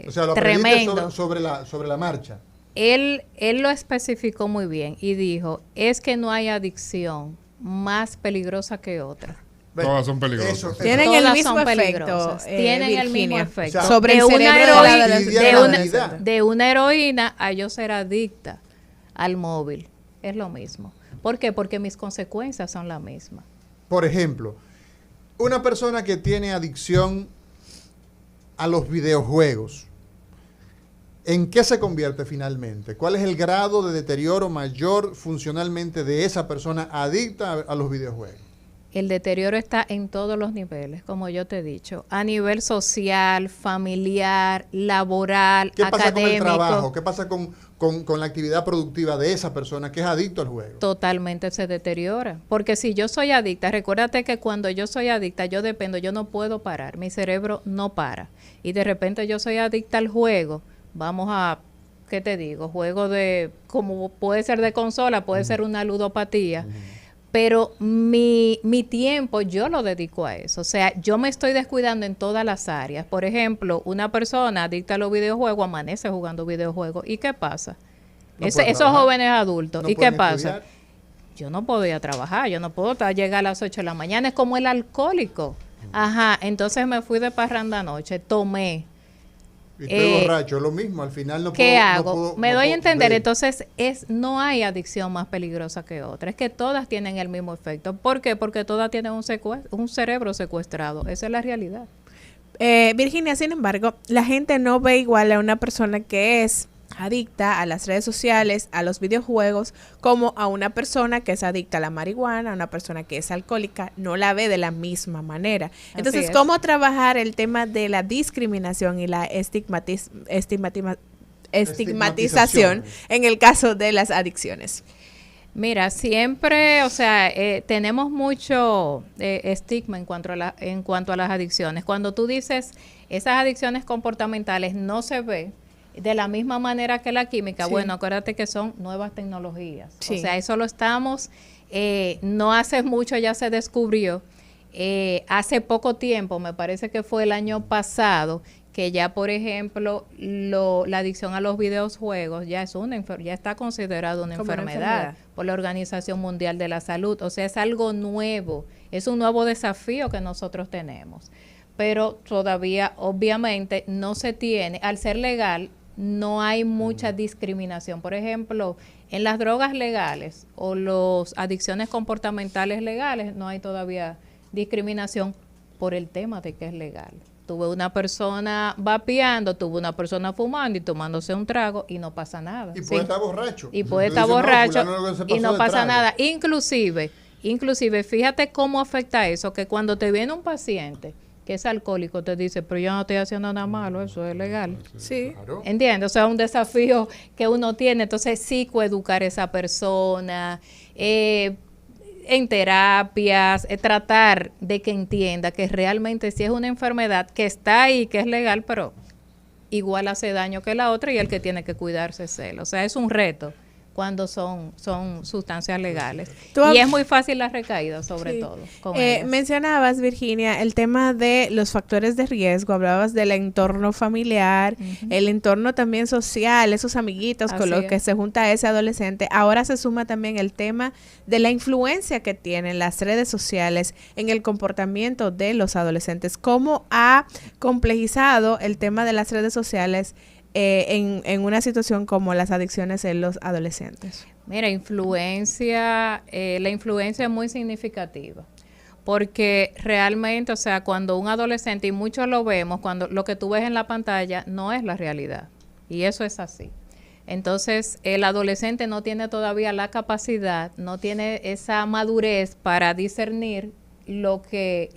O sea, lo aprendiste sobre la marcha. Él lo especificó muy bien y dijo, es que no hay adicción más peligrosa que otra. Todas son peligrosas. Tienen el mismo efecto. Tienen el mismo efecto. O sea, sobre el cerebro de una heroína a yo ser adicta al móvil. Es lo mismo. ¿Por qué? Porque mis consecuencias son las mismas. Por ejemplo, una persona que tiene adicción a los videojuegos, ¿en qué se convierte finalmente? ¿Cuál es el grado de deterioro mayor funcionalmente de esa persona adicta a los videojuegos? El deterioro está en todos los niveles, como yo te he dicho, a nivel social, familiar, laboral, académico. ¿Qué pasa con el trabajo? ¿Qué pasa con la actividad productiva de esa persona que es adicto al juego? Totalmente se deteriora, porque si yo soy adicta, recuérdate que cuando yo soy adicta, yo dependo, yo no puedo parar, mi cerebro no para, y de repente yo soy adicta al juego, vamos a, ¿qué te digo? Juego de, como puede ser de consola, puede ser una ludopatía, pero mi tiempo yo lo dedico a eso. O sea, yo me estoy descuidando en todas las áreas. Por ejemplo, una persona adicta a los videojuegos amanece jugando videojuegos. ¿Y qué pasa? Esos jóvenes adultos. ¿Y qué pasa? Yo no puedo ir a trabajar, yo no puedo llegar a las 8 de la mañana. Es como el alcohólico. Ajá, entonces me fui de parranda anoche, tomé. Y estoy borracho, lo mismo, al final no ¿Qué puedo... hago? Me doy a entender, ver. entonces no hay adicción más peligrosa que otra, es que todas tienen el mismo efecto. ¿Por qué? Porque todas tienen un cerebro secuestrado, esa es la realidad. Virginia, sin embargo, la gente no ve igual a una persona que es adicta a las redes sociales, a los videojuegos, como a una persona que es adicta a la marihuana, a una persona que es alcohólica, no la ve de la misma manera. Entonces, ¿cómo trabajar el tema de la discriminación y la estigmatización en el caso de las adicciones? Mira, siempre, o sea, tenemos mucho estigma en cuanto a las adicciones. Cuando tú dices esas adicciones comportamentales no se ve de la misma manera que la química, bueno, acuérdate que son nuevas tecnologías. O sea, eso lo estamos, no hace mucho ya se descubrió, hace poco tiempo, me parece que fue el año pasado, que ya, por ejemplo, la adicción a los videojuegos ya está considerado una enfermedad por la Organización Mundial de la Salud. O sea, es algo nuevo, es un nuevo desafío que nosotros tenemos. Pero todavía, obviamente, no se tiene, al ser legal, no hay mucha discriminación. Por ejemplo, en las drogas legales o las adicciones comportamentales legales, no hay todavía discriminación por el tema de que es legal. Tuve una persona vapeando, tuve una persona fumando y tomándose un trago y no pasa nada. Y puede estar borracho. Y puede estar borracho y no pasa nada. Inclusive, fíjate cómo afecta eso, que cuando te viene un paciente que es alcohólico, te dice, pero yo no estoy haciendo nada malo, eso es legal. Sí. Claro. ¿Entiendes? O sea, un desafío que uno tiene. Entonces, psicoeducar a esa persona, en terapias, tratar de que entienda que realmente si es una enfermedad que está ahí, que es legal, pero igual hace daño que la otra y el que tiene que cuidarse es él. O sea, es un reto cuando son sustancias legales. Y es muy fácil la recaída, sobre todo. Mencionabas, Virginia, el tema de los factores de riesgo, hablabas del entorno familiar, el entorno también social, esos amiguitos con los que se junta ese adolescente. Ahora se suma también el tema de la influencia que tienen las redes sociales en el comportamiento de los adolescentes. ¿Cómo ha complejizado el tema de las redes sociales en una situación como las adicciones en los adolescentes? Mira, la influencia es muy significativa, porque realmente, o sea, cuando un adolescente, y muchos lo vemos, cuando lo que tú ves en la pantalla no es la realidad, y eso es así. Entonces, el adolescente no tiene todavía la capacidad, no tiene esa madurez para discernir lo que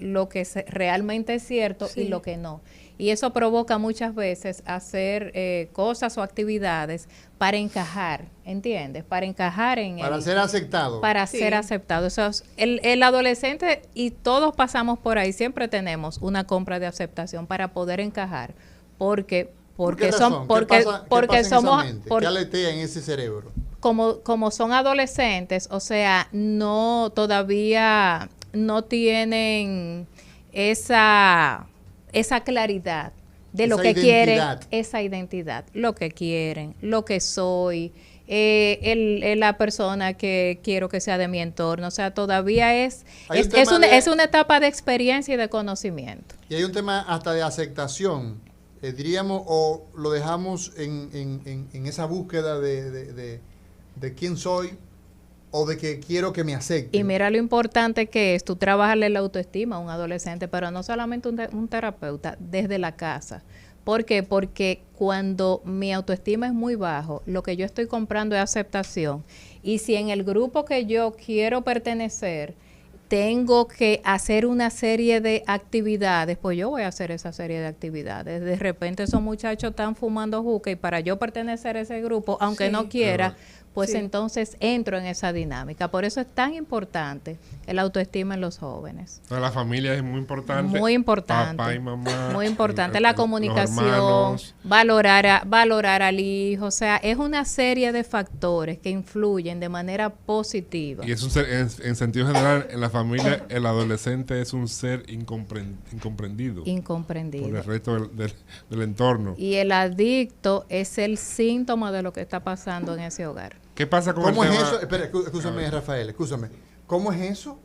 realmente es cierto y lo que no. Y eso provoca muchas veces hacer cosas o actividades para encajar, ¿entiendes? Para encajar para ser aceptado. Para ser aceptado. Eso es, el adolescente, y todos pasamos por ahí, siempre tenemos una compra de aceptación para poder encajar. Porque somos... ¿Qué aletea en ese cerebro? Como son adolescentes, o sea, todavía no tienen esa claridad de lo que quieren, esa identidad, lo que quieren, lo que soy, la persona que quiero que sea de mi entorno. O sea, todavía es una etapa de experiencia y de conocimiento. Y hay un tema hasta de aceptación, diríamos, o lo dejamos en esa búsqueda de quién soy, o de que quiero que me acepten. Y mira lo importante que es tú trabajarle la autoestima a un adolescente, pero no solamente un terapeuta, desde la casa. ¿Por qué? Porque cuando mi autoestima es muy bajo, lo que yo estoy comprando es aceptación. Y si en el grupo que yo quiero pertenecer tengo que hacer una serie de actividades, pues yo voy a hacer esa serie de actividades. De repente esos muchachos están fumando juca y para yo pertenecer a ese grupo, aunque no quiera, pues entonces entro en esa dinámica. Por eso es tan importante el autoestima en los jóvenes. La familia es muy importante. Muy importante. Papá y mamá. Muy importante. La comunicación, valorar al hijo. O sea, es una serie de factores que influyen de manera positiva. Y es un ser, en sentido general, en la familia, el adolescente es un ser incomprendido. Incomprendido. Por el resto del entorno. Y el adicto es el síntoma de lo que está pasando en ese hogar. ¿Qué pasa con ¿Cómo el es tema? eso? Espera, escúchame, Rafael, escúchame. ¿Cómo es eso?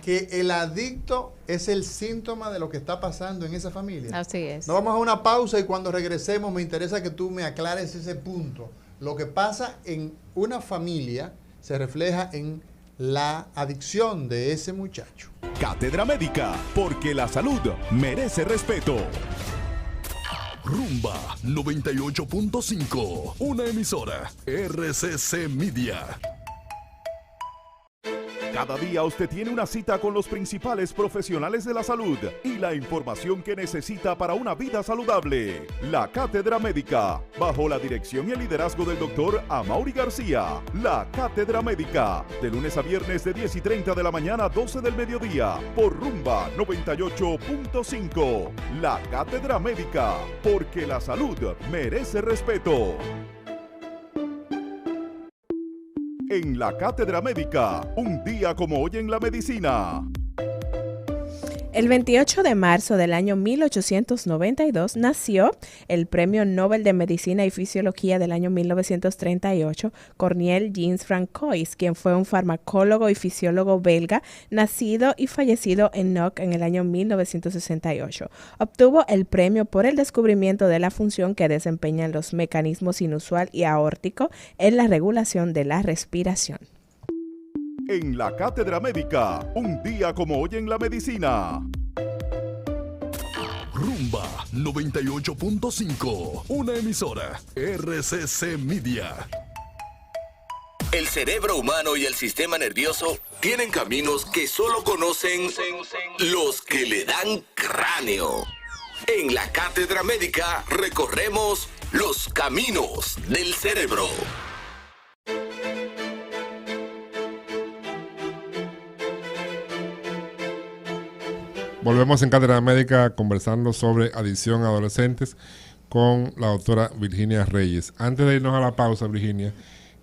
Que el adicto es el síntoma de lo que está pasando en esa familia. Así es. Nos vamos a una pausa y cuando regresemos me interesa que tú me aclares ese punto. Lo que pasa en una familia se refleja en la adicción de ese muchacho. Cátedra Médica, porque la salud merece respeto. Rumba 98.5, una emisora RCC Media. Cada día usted tiene una cita con los principales profesionales de la salud y la información que necesita para una vida saludable. La Cátedra Médica, bajo la dirección y el liderazgo del doctor Amaury García. La Cátedra Médica, de lunes a viernes de 10:30 de la mañana a 12 del mediodía, por Rumba 98.5. La Cátedra Médica, porque la salud merece respeto. En la Cátedra Médica, un día como hoy en la medicina. El 28 de marzo del año 1892 nació el Premio Nobel de Medicina y Fisiología del año 1938, Cornel Jean Francois, quien fue un farmacólogo y fisiólogo belga, nacido y fallecido en Knock en el año 1968. Obtuvo el premio por el descubrimiento de la función que desempeñan los mecanismos inusual y aórtico en la regulación de la respiración. En la Cátedra Médica, un día como hoy en la medicina. Rumba 98.5, una emisora RCC Media. El cerebro humano y el sistema nervioso tienen caminos que solo conocen los que le dan cráneo. En la Cátedra Médica recorremos los caminos del cerebro. Volvemos en Cátedra Médica conversando sobre adicción a adolescentes con la doctora Virginia Reyes. Antes de irnos a la pausa, Virginia,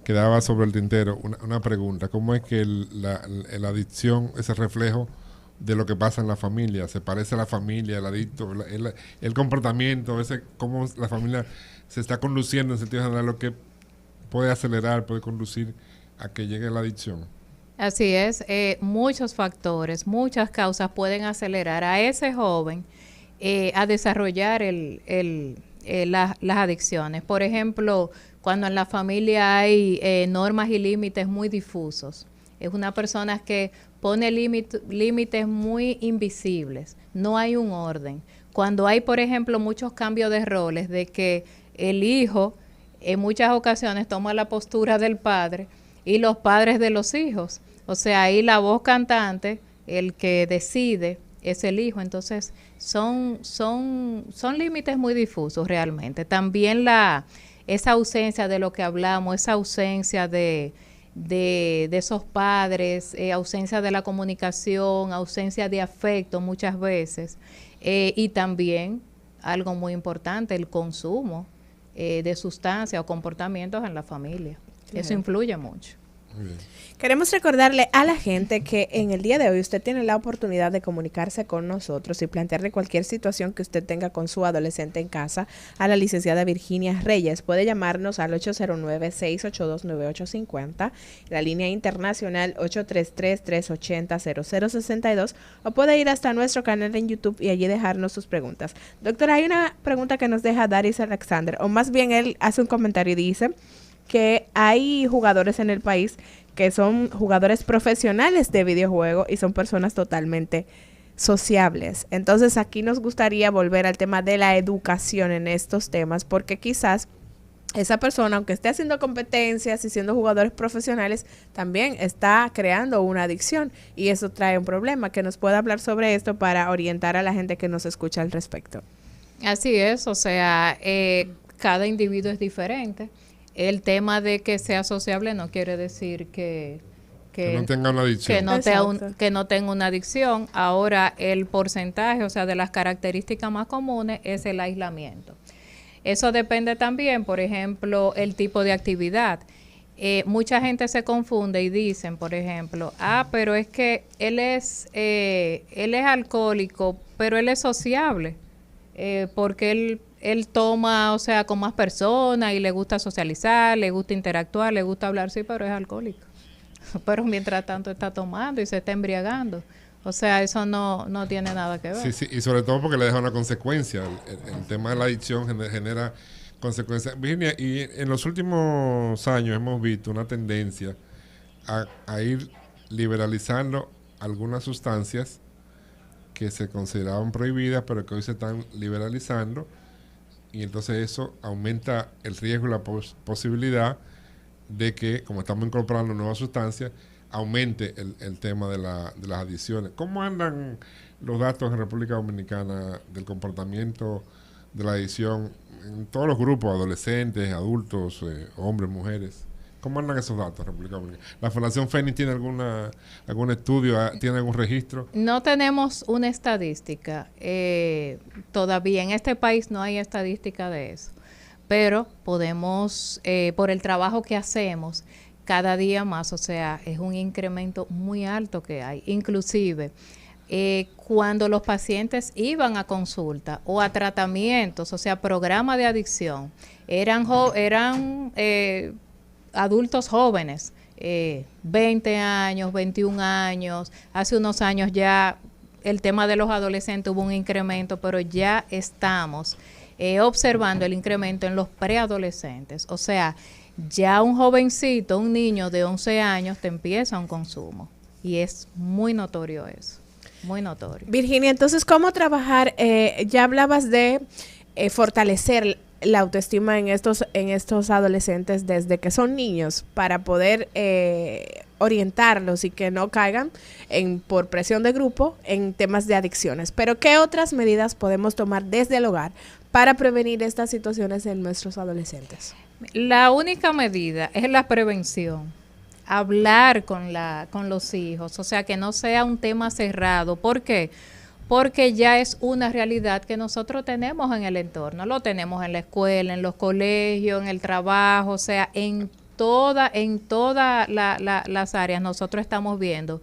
quedaba sobre el tintero una pregunta. ¿Cómo es que la adicción es el reflejo de lo que pasa en la familia? ¿Se parece a la familia, el adicto, el comportamiento, cómo la familia se está conduciendo en sentido general, lo que puede acelerar, puede conducir a que llegue la adicción? Así es, muchos factores, muchas causas pueden acelerar a ese joven a desarrollar las adicciones. Por ejemplo, cuando en la familia hay normas y límites muy difusos. Es una persona que pone límites muy invisibles, no hay un orden. Cuando hay, por ejemplo, muchos cambios de roles, de que el hijo en muchas ocasiones toma la postura del padre y los padres de los hijos. O sea, ahí la voz cantante, el que decide es el hijo. Entonces, son límites muy difusos realmente. También esa ausencia de lo que hablamos, esa ausencia de esos padres, ausencia de la comunicación, ausencia de afecto muchas veces. Y también, algo muy importante, el consumo de sustancias o comportamientos en la familia. Claro. Eso influye mucho. Muy bien. Queremos recordarle a la gente que en el día de hoy usted tiene la oportunidad de comunicarse con nosotros y plantearle cualquier situación que usted tenga con su adolescente en casa a la licenciada Virginia Reyes. Puede llamarnos al 809-682-9850, la línea internacional 833-380-0062, o puede ir hasta nuestro canal en YouTube y allí dejarnos sus preguntas. Doctora, hay una pregunta que nos deja Daris Alexander, o más bien él hace un comentario y dice que hay jugadores en el país que son jugadores profesionales de videojuegos y son personas totalmente sociables. Entonces aquí nos gustaría volver al tema de la educación en estos temas, porque quizás esa persona, aunque esté haciendo competencias y siendo jugadores profesionales, también está creando una adicción y eso trae un problema. Que nos pueda hablar sobre esto para orientar a la gente que nos escucha al respecto. Así es, o sea, cada individuo es diferente. El tema de que sea sociable no quiere decir que no tenga una adicción. Que no tenga una adicción. Ahora, el porcentaje, o sea, de las características más comunes es el aislamiento. Eso depende también, por ejemplo, el tipo de actividad. Mucha gente se confunde y dicen, por ejemplo, pero es que él es alcohólico, pero él es sociable, porque él toma, o sea, con más personas y le gusta socializar, le gusta interactuar, le gusta hablar, sí, pero es alcohólico. pero mientras tanto está tomando y se está embriagando. O sea, eso no tiene nada que ver. Sí, sí, y sobre todo porque le deja una consecuencia. El tema de la adicción genera consecuencias. Virginia, y en los últimos años hemos visto una tendencia a ir liberalizando algunas sustancias que se consideraban prohibidas, pero que hoy se están liberalizando, y entonces eso aumenta el riesgo y la posibilidad de que, como estamos incorporando nuevas sustancias, aumente el tema de las adicciones. ¿Cómo andan los datos en República Dominicana del comportamiento de la adicción en todos los grupos, adolescentes, adultos, hombres, mujeres? ¿Cómo andan esos datos en República Dominicana? ¿La Fundación Fénix tiene algún estudio, tiene algún registro? No tenemos una estadística. Todavía en este país no hay estadística de eso. Pero podemos, por el trabajo que hacemos, cada día más, o sea, es un incremento muy alto que hay. Inclusive, cuando los pacientes iban a consulta o a tratamientos, o sea, programa de adicción, eran adultos jóvenes, 20 años, 21 años, hace unos años ya el tema de los adolescentes hubo un incremento, pero ya estamos observando el incremento en los preadolescentes, o sea, ya un jovencito, un niño de 11 años te empieza un consumo y es muy notorio eso, muy notorio. Virginia, entonces, ¿cómo trabajar? Ya hablabas de fortalecer la autoestima en estos adolescentes desde que son niños para poder orientarlos y que no caigan por presión de grupo en temas de adicciones. Pero ¿qué otras medidas podemos tomar desde el hogar para prevenir estas situaciones en nuestros adolescentes? La única medida es la prevención. Hablar con los hijos, o sea, que no sea un tema cerrado. ¿Por qué? Porque ya es una realidad que nosotros tenemos en el entorno, lo tenemos en la escuela, en los colegios, en el trabajo, o sea, en todas las áreas nosotros estamos viendo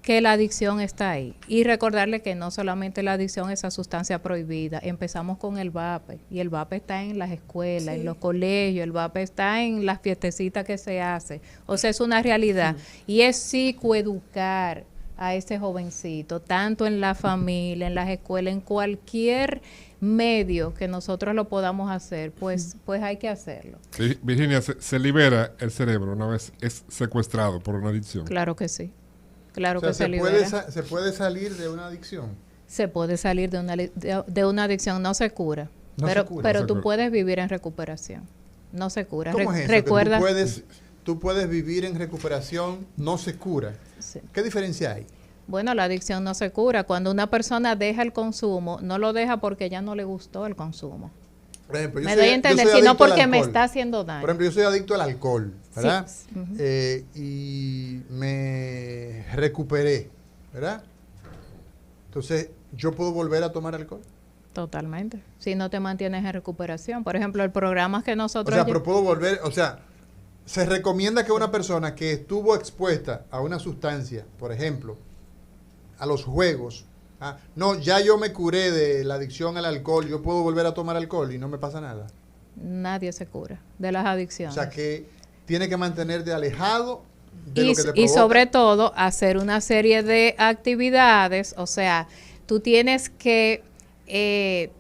que la adicción está ahí. Y recordarle que no solamente la adicción es a sustancia prohibida, empezamos con el vape, y el vape está en las escuelas, en los colegios, el vape está en las fiestecitas que se hace, o sea, es una realidad, y es psicoeducar a ese jovencito, tanto en la familia, en las escuelas, en cualquier medio que nosotros lo podamos hacer, pues hay que hacerlo. Sí, Virginia, ¿se libera el cerebro una vez es secuestrado por una adicción? Claro que sí. Claro, o sea, que se libera. ¿Se puede salir de una adicción? Se puede salir de una adicción, no se cura. Pero tú puedes vivir en recuperación. No se cura. ¿Cómo es eso? Recuerda, tú puedes vivir en recuperación, no se cura. Sí. ¿Qué diferencia hay? Bueno, la adicción no se cura. Cuando una persona deja el consumo, no lo deja porque ya no le gustó el consumo. Por ejemplo, me doy a entender, sino porque me está haciendo daño. Por ejemplo, yo soy adicto al alcohol, ¿verdad? Sí. Y me recuperé, ¿verdad? Entonces, ¿yo puedo volver a tomar alcohol? Totalmente. Si no te mantienes en recuperación. Por ejemplo, el programa que nosotros... O sea, pero puedo volver, o sea, se recomienda que una persona que estuvo expuesta a una sustancia, por ejemplo, a los juegos, no, ya yo me curé de la adicción al alcohol, yo puedo volver a tomar alcohol y no me pasa nada. Nadie se cura de las adicciones. O sea, que tiene que mantenerte alejado de lo que te provoca. Y sobre todo, hacer una serie de actividades, o sea, tú tienes que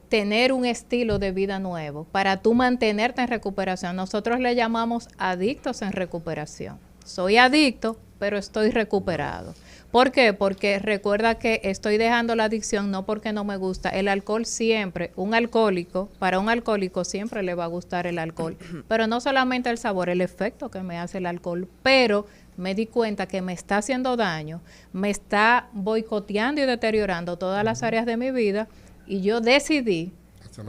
tener un estilo de vida nuevo para tú mantenerte en recuperación. Nosotros le llamamos adictos en recuperación. Soy adicto, pero estoy recuperado. ¿Por qué? Porque recuerda que estoy dejando la adicción no porque no me gusta. El alcohol siempre, para un alcohólico siempre le va a gustar el alcohol. Pero no solamente el sabor, el efecto que me hace el alcohol. Pero me di cuenta que me está haciendo daño, me está boicoteando y deteriorando todas las áreas de mi vida. Y yo decidí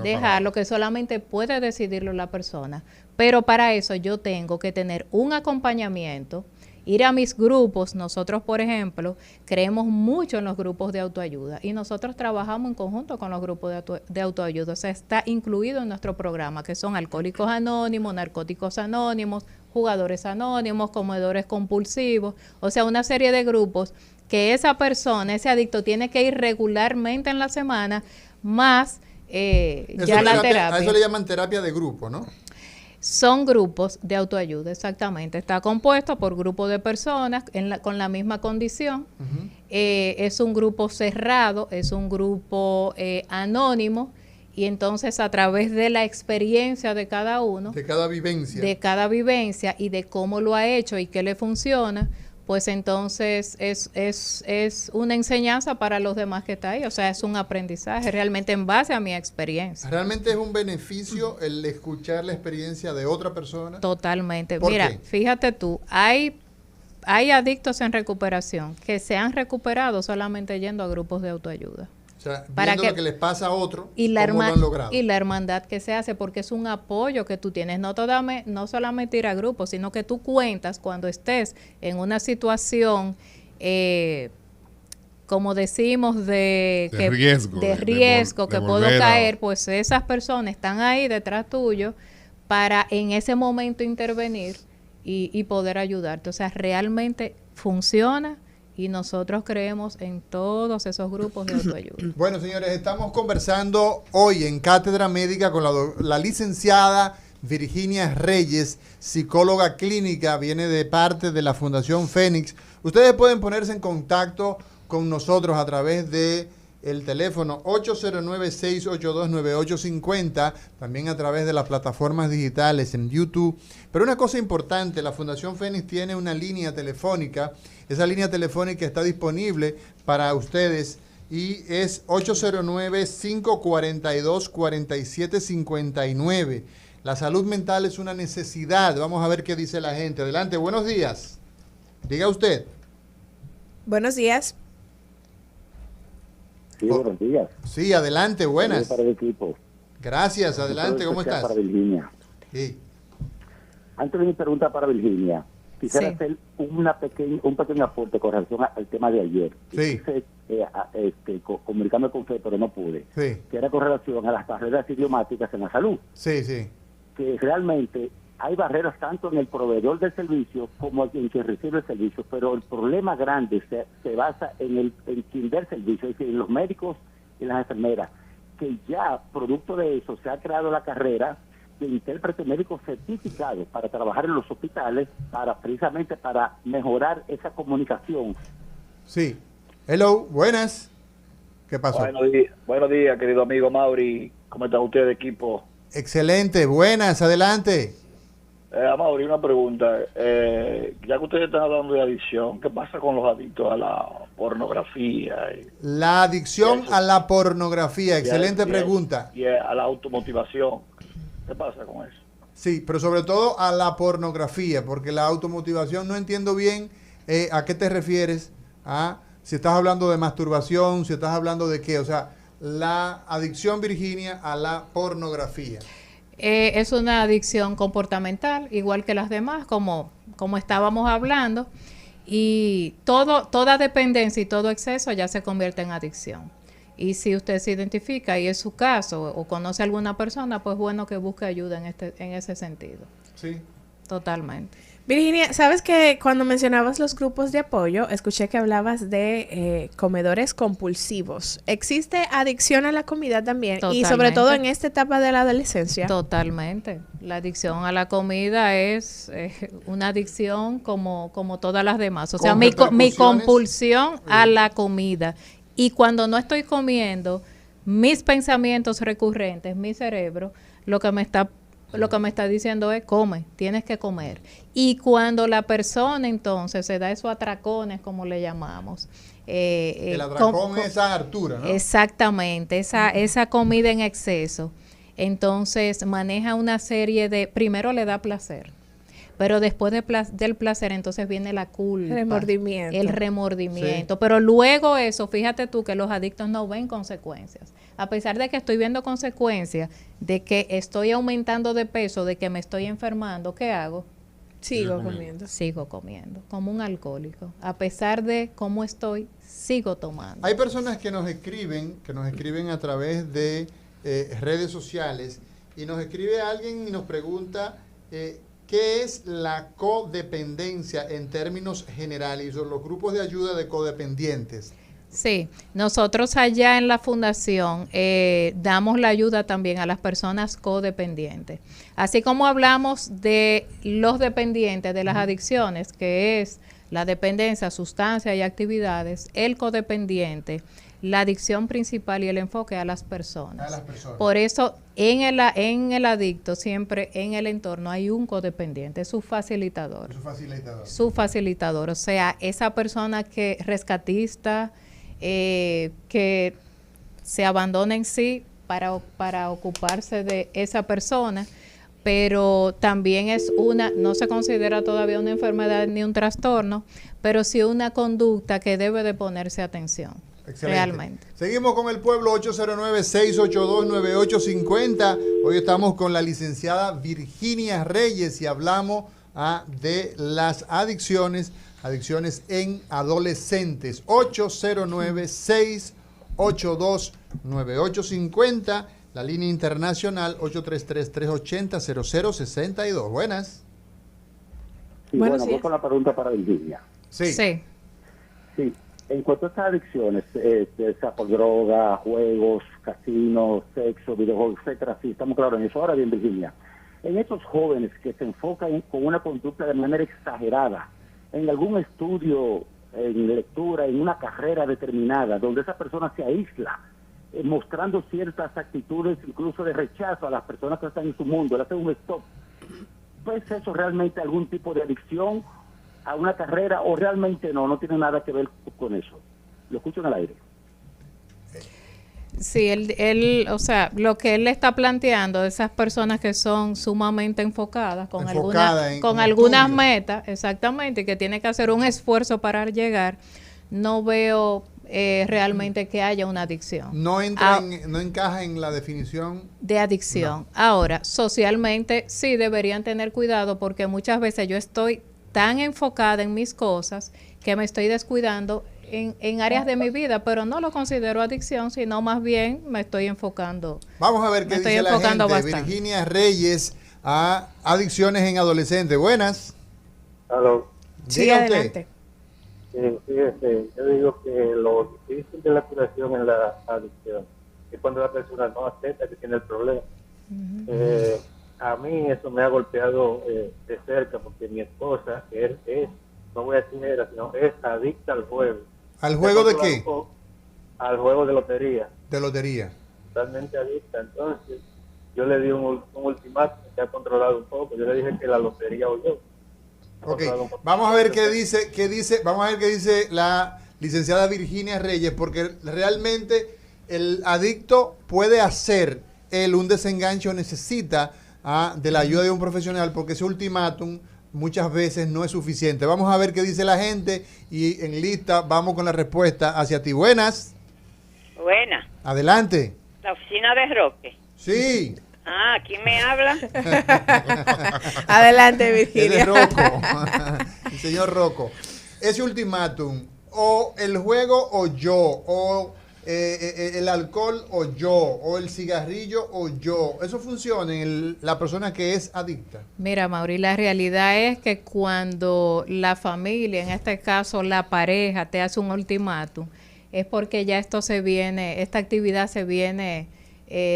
dejarlo, que solamente puede decidirlo la persona. Pero para eso yo tengo que tener un acompañamiento, ir a mis grupos. Nosotros, por ejemplo, creemos mucho en los grupos de autoayuda y nosotros trabajamos en conjunto con los grupos de autoayuda. O sea, está incluido en nuestro programa, que son Alcohólicos Anónimos, Narcóticos Anónimos, Jugadores Anónimos, Comedores Compulsivos. O sea, una serie de grupos que esa persona, ese adicto, tiene que ir regularmente en la semana, más ya la terapia. A eso le llaman terapia de grupo, ¿no? Son grupos de autoayuda, exactamente. Está compuesto por grupos de personas con la misma condición. Es un grupo cerrado, es un grupo anónimo, y entonces a través de la experiencia de cada uno, de cada vivencia y de cómo lo ha hecho y qué le funciona, pues entonces es una enseñanza para los demás que está ahí. O sea, es un aprendizaje realmente en base a mi experiencia. ¿Realmente es un beneficio el escuchar la experiencia de otra persona? Totalmente. ¿Por Mira, qué? fíjate tú, hay adictos en recuperación que se han recuperado solamente yendo a grupos de autoayuda. O sea, viendo lo que les pasa a otro, y cómo lo han logrado. Y la hermandad que se hace, porque es un apoyo que tú tienes, no solamente ir a grupos, sino que tú cuentas cuando estés en una situación, como decimos, de riesgo, que puedo caer, pues esas personas están ahí detrás tuyo para en ese momento intervenir y poder ayudarte. O sea, realmente funciona. Y nosotros creemos en todos esos grupos de autoayuda. Bueno, señores, estamos conversando hoy en Cátedra Médica con la licenciada Virginia Reyes, psicóloga clínica, viene de parte de la Fundación Fénix. Ustedes pueden ponerse en contacto con nosotros a través de el teléfono 809-682-9850, también a través de las plataformas digitales en YouTube. Pero una cosa importante, la Fundación Fénix tiene una línea telefónica. Esa línea telefónica está disponible para ustedes y es 809-542-4759. La salud mental es una necesidad. Vamos a ver qué dice la gente. Adelante, buenos días. Diga usted. Buenos días. Sí, buenos días. Sí, adelante, buenas. Para el equipo. Gracias, adelante, ¿cómo estás? Para Virginia. Sí. Antes de mi pregunta para Virginia, quisiera hacer un pequeño aporte con relación al tema de ayer. Sí. Comunicando con usted, pero no pude. Sí. Que era con relación a las barreras idiomáticas en la salud. Sí, sí. Que realmente hay barreras tanto en el proveedor del servicio como en quien recibe el servicio, pero el problema grande se basa en quien da el servicio, es decir, en los médicos y las enfermeras, que ya producto de eso se ha creado la carrera de intérprete médico certificado para trabajar en los hospitales, precisamente para mejorar esa comunicación. Sí. Hello, buenas. ¿Qué pasó? Buenos días, querido amigo Mauri. ¿Cómo está usted, equipo? Excelente, buenas, adelante. Mauri, una pregunta. Ya que ustedes están hablando de adicción, ¿qué pasa con los adictos a la pornografía? La adicción a la pornografía, excelente pregunta. Y a la automotivación. ¿Qué pasa con eso? Sí, pero sobre todo a la pornografía, porque la automotivación no entiendo bien a qué te refieres. Si estás hablando de masturbación, si estás hablando de qué, o sea, la adicción, Virginia, a la pornografía. Es una adicción comportamental, igual que las demás, como estábamos hablando, y toda dependencia y todo exceso ya se convierte en adicción. Y si usted se identifica y es su caso o conoce a alguna persona, pues bueno que busque ayuda en ese sentido. Sí. Totalmente. Virginia, ¿sabes que cuando mencionabas los grupos de apoyo, escuché que hablabas de comedores compulsivos? ¿Existe adicción a la comida también? Totalmente. Y sobre todo en esta etapa de la adolescencia. Totalmente. La adicción a la comida es una adicción como todas las demás. O sea, mi compulsión a la comida. Y cuando no estoy comiendo, mis pensamientos recurrentes, mi cerebro, lo que me está diciendo es come, tienes que comer. Y cuando la persona entonces se da esos atracones, como le llamamos. El atracón es esa hartura, ¿no? Exactamente, esa comida en exceso. Entonces maneja una serie primero le da placer, pero después del placer entonces viene la culpa. El remordimiento. Sí. Pero luego eso, fíjate tú que los adictos no ven consecuencias. A pesar de que estoy viendo consecuencias, de que estoy aumentando de peso, de que me estoy enfermando, ¿qué hago? Sigo comiendo. Sigo comiendo, como un alcohólico. A pesar de cómo estoy, sigo tomando. Hay personas que nos escriben a través de redes sociales, y nos escribe alguien y nos pregunta ¿qué es la codependencia en términos generales y son los grupos de ayuda de codependientes? Sí, nosotros allá en la fundación damos la ayuda también a las personas codependientes. Así como hablamos de los dependientes de las adicciones, que es la dependencia, sustancias y actividades, el codependiente, la adicción principal y el enfoque a las personas. Por eso en el adicto, siempre en el entorno hay un codependiente, su facilitador. Su facilitador, o sea, esa persona que rescatista, que se abandona en sí para ocuparse de esa persona, pero también es no se considera todavía una enfermedad ni un trastorno, pero sí una conducta que debe de ponerse atención. Excelente. Realmente. Seguimos con el pueblo, 809-682-9850. Hoy estamos con la licenciada Virginia Reyes y hablamos de las adicciones en adolescentes. 809-682-9850. La línea internacional 833-380-0062. Buenas. Sí, bueno, voy con la pregunta para Virginia. Sí. Sí. En cuanto a estas adicciones, sea por droga, juegos, casinos, sexo, videojuegos, etcétera, sí, estamos claros en eso. Ahora bien, Virginia, en estos jóvenes que se enfocan con una conducta de manera exagerada, en algún estudio, en lectura, en una carrera determinada, donde esa persona se aísla, mostrando ciertas actitudes incluso de rechazo a las personas que están en su mundo, le hacen un stop. ¿Es eso realmente algún tipo de adicción a una carrera o realmente no tiene nada que ver con eso? Lo escucho en el aire. Sí, él, o sea, lo que él está planteando de esas personas que son sumamente enfocadas con algunas metas, exactamente, que tiene que hacer un esfuerzo para llegar, no veo realmente que haya una adicción. No encaja en la definición de adicción. No. Ahora, socialmente sí deberían tener cuidado porque muchas veces yo estoy tan enfocada en mis cosas que me estoy descuidando en áreas de mi vida, pero no lo considero adicción, sino más bien me estoy enfocando. Vamos a ver qué dice la gente. Bastante. Virginia Reyes, a adicciones en adolescentes. Buenas. Aló. Sí, adelante. Fíjese, yo digo que lo difícil de la curación es la adicción, es cuando la persona no acepta que tiene el problema. A mí eso me ha golpeado de cerca porque mi esposa, que es, no voy a decir era, sino es adicta al juego. ¿Al juego de qué? Al juego de lotería. De lotería. Totalmente adicta. Entonces, yo le di un ultimátum que ha controlado un poco. Yo le dije que la lotería huyó. Ok, vamos a ver qué dice la licenciada Virginia Reyes, porque realmente el adicto puede hacer un desenganche, necesita de la ayuda de un profesional, porque ese ultimátum muchas veces no es suficiente. Vamos a ver qué dice la gente y en lista vamos con la respuesta hacia ti. Buenas. Buenas. Adelante. La oficina de Roque. Sí. ¿Quién me habla? Adelante, Virginia. Es Rocco. El señor Rocco. Ese ultimátum, o el juego o yo, o el alcohol o yo, o el cigarrillo o yo, ¿eso funciona en la persona que es adicta? Mira, Mauri, la realidad es que cuando la familia, en este caso la pareja, te hace un ultimátum, es porque ya esta actividad se viene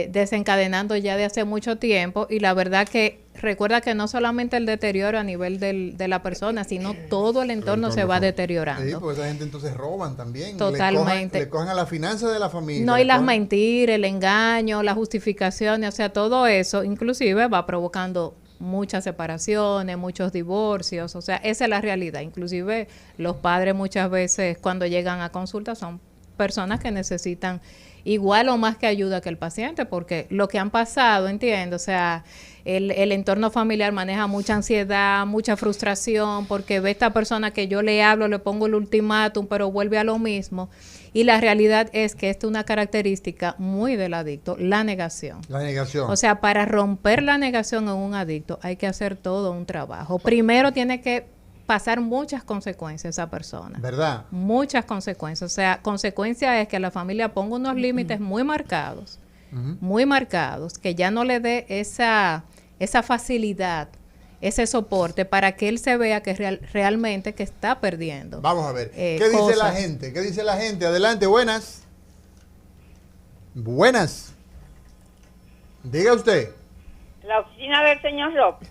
desencadenando ya de hace mucho tiempo, y la verdad que recuerda que no solamente el deterioro a nivel de la persona, sino todo el entorno se va deteriorando. Sí, porque esa gente entonces roban también. Totalmente. Le cogen a la finanza de la familia. No, y las mentiras, el engaño, las justificaciones, o sea, todo eso inclusive va provocando muchas separaciones, muchos divorcios, o sea, esa es la realidad. Inclusive los padres muchas veces cuando llegan a consulta son personas que necesitan igual o más que ayuda que el paciente, porque lo que han pasado, entiendo, o sea, el entorno familiar maneja mucha ansiedad, mucha frustración, porque ve esta persona que yo le hablo, le pongo el ultimátum, pero vuelve a lo mismo. Y la realidad es que esta es una característica muy del adicto, la negación. La negación. O sea, para romper la negación en un adicto hay que hacer todo un trabajo. Primero tiene que pasar muchas consecuencias a esa persona. ¿Verdad? Muchas consecuencias. O sea, consecuencia es que la familia ponga unos límites muy marcados, que ya no le dé esa facilidad ese soporte para que él se vea que realmente que está perdiendo. Vamos a ver. ¿Qué dice la gente? ¿Qué dice la gente? Adelante, buenas. Buenas. Diga usted. La oficina del señor Roque.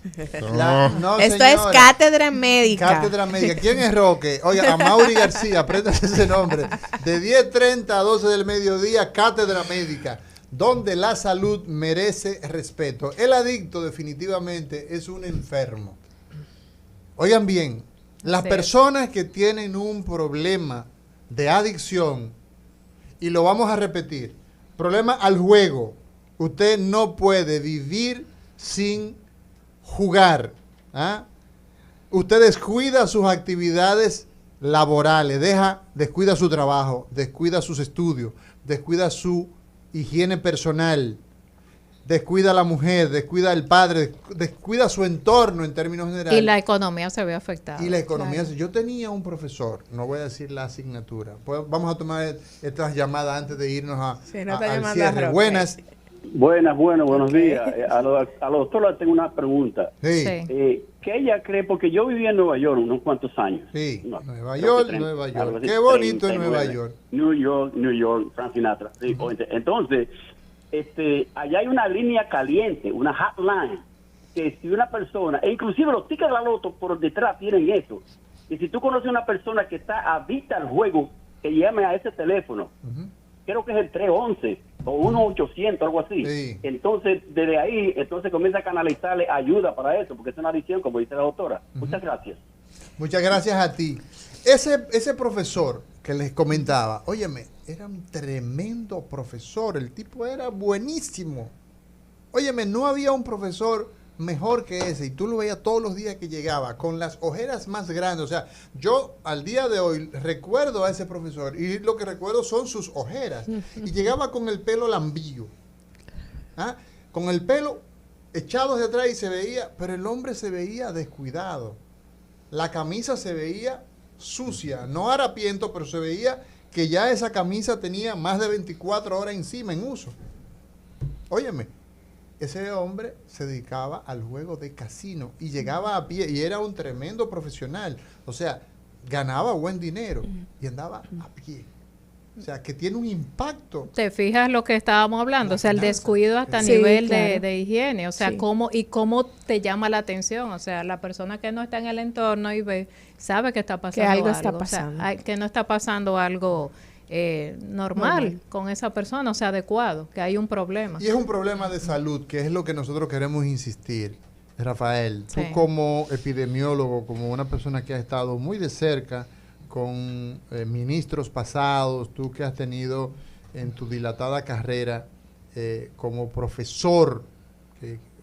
No, esto señora. es Cátedra Médica. Cátedra Médica. ¿Quién es Roque? Oiga, a Mauri García, apréndase ese nombre. De 10:30 a 12 del mediodía, Cátedra Médica, donde la salud merece respeto. El adicto definitivamente es un enfermo. Oigan bien, las personas que tienen un problema de adicción, y lo vamos a repetir, problema al juego, usted no puede vivir sin jugar. ¿Ah? Usted descuida sus actividades laborales, descuida su trabajo, descuida sus estudios, descuida su higiene personal, descuida a la mujer, descuida al padre, descuida su entorno en términos generales. Y la economía se ve afectada. Y la economía, claro. Yo tenía un profesor, no voy a decir la asignatura, pues vamos a tomar estas llamadas antes de irnos al cierre. Buenas. Buenos días. A la doctora le tengo una pregunta. Sí. ¿Qué ella cree? Porque yo viví en Nueva York unos cuantos años. Sí, Nueva York. Qué bonito en Nueva York. New York, Frank Sinatra. Sí. Entonces, allá hay una línea caliente, una hotline, que si una persona, e inclusive los tickets de la loto por detrás tienen eso. Y si tú conoces a una persona que está adicta al juego, que llame a ese teléfono. Creo que es el 311 o 1-800, algo así. Sí. Entonces, desde ahí, comienza a canalizarle ayuda para eso, porque es una adicción, como dice la doctora. Muchas gracias. Muchas gracias a ti. Ese profesor que les comentaba, óyeme, era un tremendo profesor, el tipo era buenísimo. Óyeme, no había un profesor mejor que ese, y tú lo veías todos los días que llegaba, con las ojeras más grandes. O sea, yo al día de hoy recuerdo a ese profesor, y lo que recuerdo son sus ojeras, y llegaba con el pelo lambillo, ¿ah? Con el pelo echado hacia atrás, y se veía, pero el hombre se veía descuidado, la camisa se veía sucia, no harapiento, pero se veía que ya esa camisa tenía más de 24 horas encima en uso. Óyeme, ese hombre se dedicaba al juego de casino y llegaba a pie y era un tremendo profesional. O sea, ganaba buen dinero y andaba a pie. O sea, que tiene un impacto. ¿Te fijas lo que estábamos hablando? O sea, el descuido hasta a nivel de higiene. O sea, cómo te llama la atención. O sea, la persona que no está en el entorno y ve, sabe que está pasando algo. Está pasando. O sea, que no está pasando algo normal con esa persona, o sea, adecuado, que hay un problema. Y es un problema de salud, que es lo que nosotros queremos insistir. Rafael, tú como epidemiólogo, como una persona que ha estado muy de cerca con ministros pasados, tú que has tenido en tu dilatada carrera como profesor,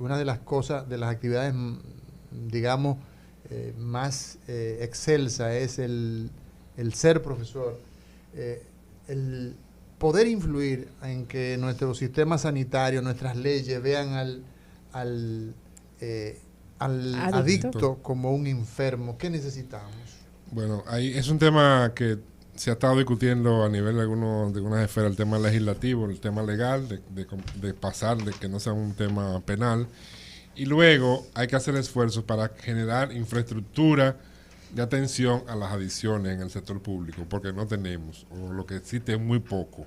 una de las cosas, de las actividades, digamos, más excelsa es el ser profesor. El poder influir en que nuestro sistema sanitario, nuestras leyes vean al adicto como un enfermo. ¿Qué necesitamos? Bueno, ahí es un tema que se ha estado discutiendo a nivel de algunas esferas, el tema legislativo, el tema legal, de pasar de que no sea un tema penal. Y luego hay que hacer esfuerzos para generar infraestructura de atención a las adicciones en el sector público, porque no tenemos, o lo que existe es muy poco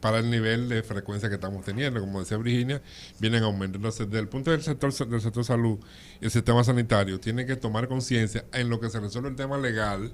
para el nivel de frecuencia que estamos teniendo. Como decía Virginia, vienen aumentando. Entonces, desde el punto del sector salud y el sistema sanitario, tiene que tomar conciencia en lo que se resuelve el tema legal,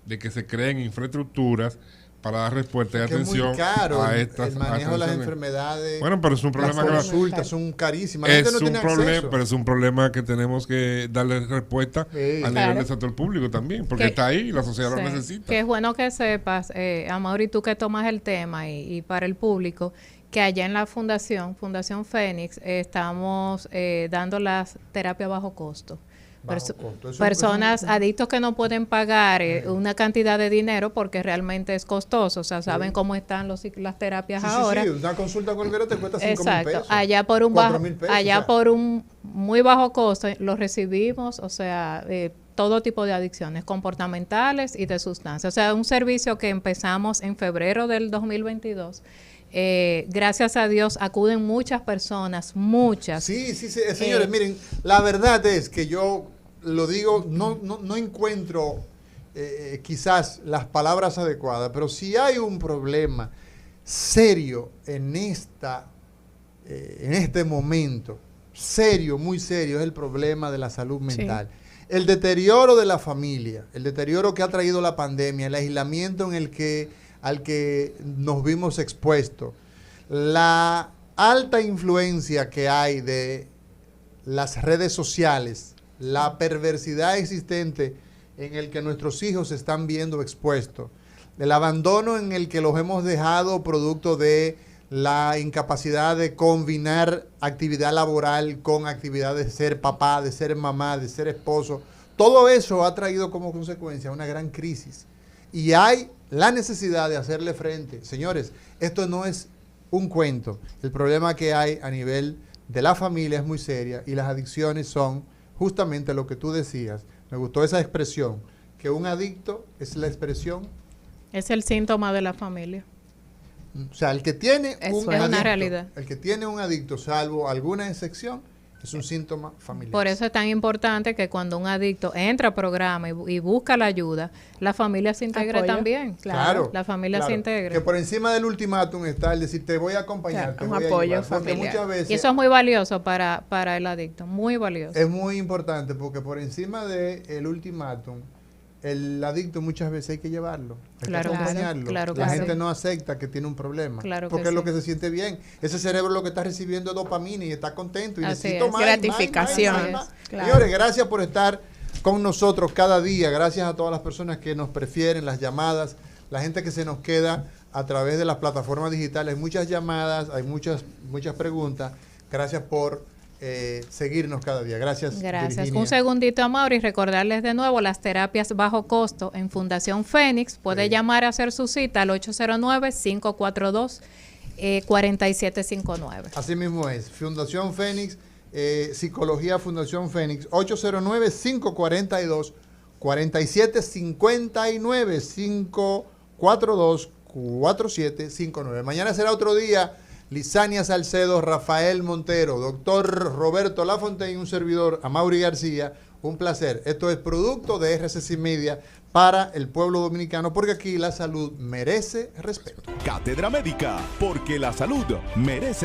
de que se creen infraestructuras para dar respuesta y atención es muy caro a estas el manejo de las enfermedades. Bueno, pero es un problema que las consultas son carísimas. Pero es un problema que tenemos que darle respuesta a nivel del sector público también, porque está ahí y la sociedad lo necesita. Que es bueno que sepas, Amaury, tú que tomas el tema y para el público, que allá en la Fundación Fénix, estamos dando las terapias bajo costo. Personas adictos que no pueden pagar una cantidad de dinero porque realmente es costoso, o sea, saben cómo están las terapias ahora. Sí, una consulta cualquiera te cuesta 5,000 pesos. Allá por un muy bajo costo lo recibimos, o sea, todo tipo de adicciones comportamentales y de sustancias. O sea, un servicio que empezamos en febrero del 2022. gracias a Dios acuden muchas personas, muchas. Sí, señores, miren, la verdad es que yo lo digo, no encuentro quizás las palabras adecuadas, pero si hay un problema serio en este momento, serio, muy serio, es el problema de la salud mental. Sí. El deterioro de la familia, el deterioro que ha traído la pandemia, el aislamiento al que nos vimos expuestos, la alta influencia que hay de las redes sociales, la perversidad existente en el que nuestros hijos se están viendo expuestos, el abandono en el que los hemos dejado producto de la incapacidad de combinar actividad laboral con actividad de ser papá, de ser mamá, de ser esposo. Todo eso ha traído como consecuencia una gran crisis. Y hay la necesidad de hacerle frente. Señores, esto no es un cuento. El problema que hay a nivel de la familia es muy seria y las adicciones son justamente lo que tú decías. Me gustó esa expresión, que un adicto es la expresión. Es el síntoma de la familia. O sea, el que tiene una realidad. El que tiene un adicto, salvo alguna excepción, es un síntoma familiar. Por eso es tan importante que cuando un adicto entra al programa y busca la ayuda, la familia se integre también. Claro. La familia se integre. Que por encima del ultimátum está el decir, te voy a acompañar, te voy a ayudar. Porque muchas veces, y eso es muy valioso para el adicto, muy valioso. Es muy importante porque por encima del ultimátum, el adicto muchas veces hay que llevarlo, hay que acompañarlo. La gente no acepta que tiene un problema, porque es lo que se siente bien. Ese cerebro lo que está recibiendo es dopamina y está contento y necesito más, gratificación. Más. Señores, gracias por estar con nosotros cada día. Gracias a todas las personas que nos prefieren, las llamadas, la gente que se nos queda a través de las plataformas digitales. Hay muchas llamadas, hay muchas preguntas. Gracias por seguirnos cada día. Gracias, Virginia. Un segundito, Amaury, y recordarles de nuevo las terapias bajo costo en Fundación Fénix. Puede llamar a hacer su cita al 809-542-4759. Así mismo es. Fundación Fénix, Psicología Fundación Fénix, 809-542-4759, 542-4759. Mañana será otro día. Lisania Salcedo, Rafael Montero, doctor Roberto Lafontaine, un servidor, Amaury García, un placer. Esto es producto de RCC Media para el pueblo dominicano, porque aquí la salud merece respeto. Cátedra Médica, porque la salud merece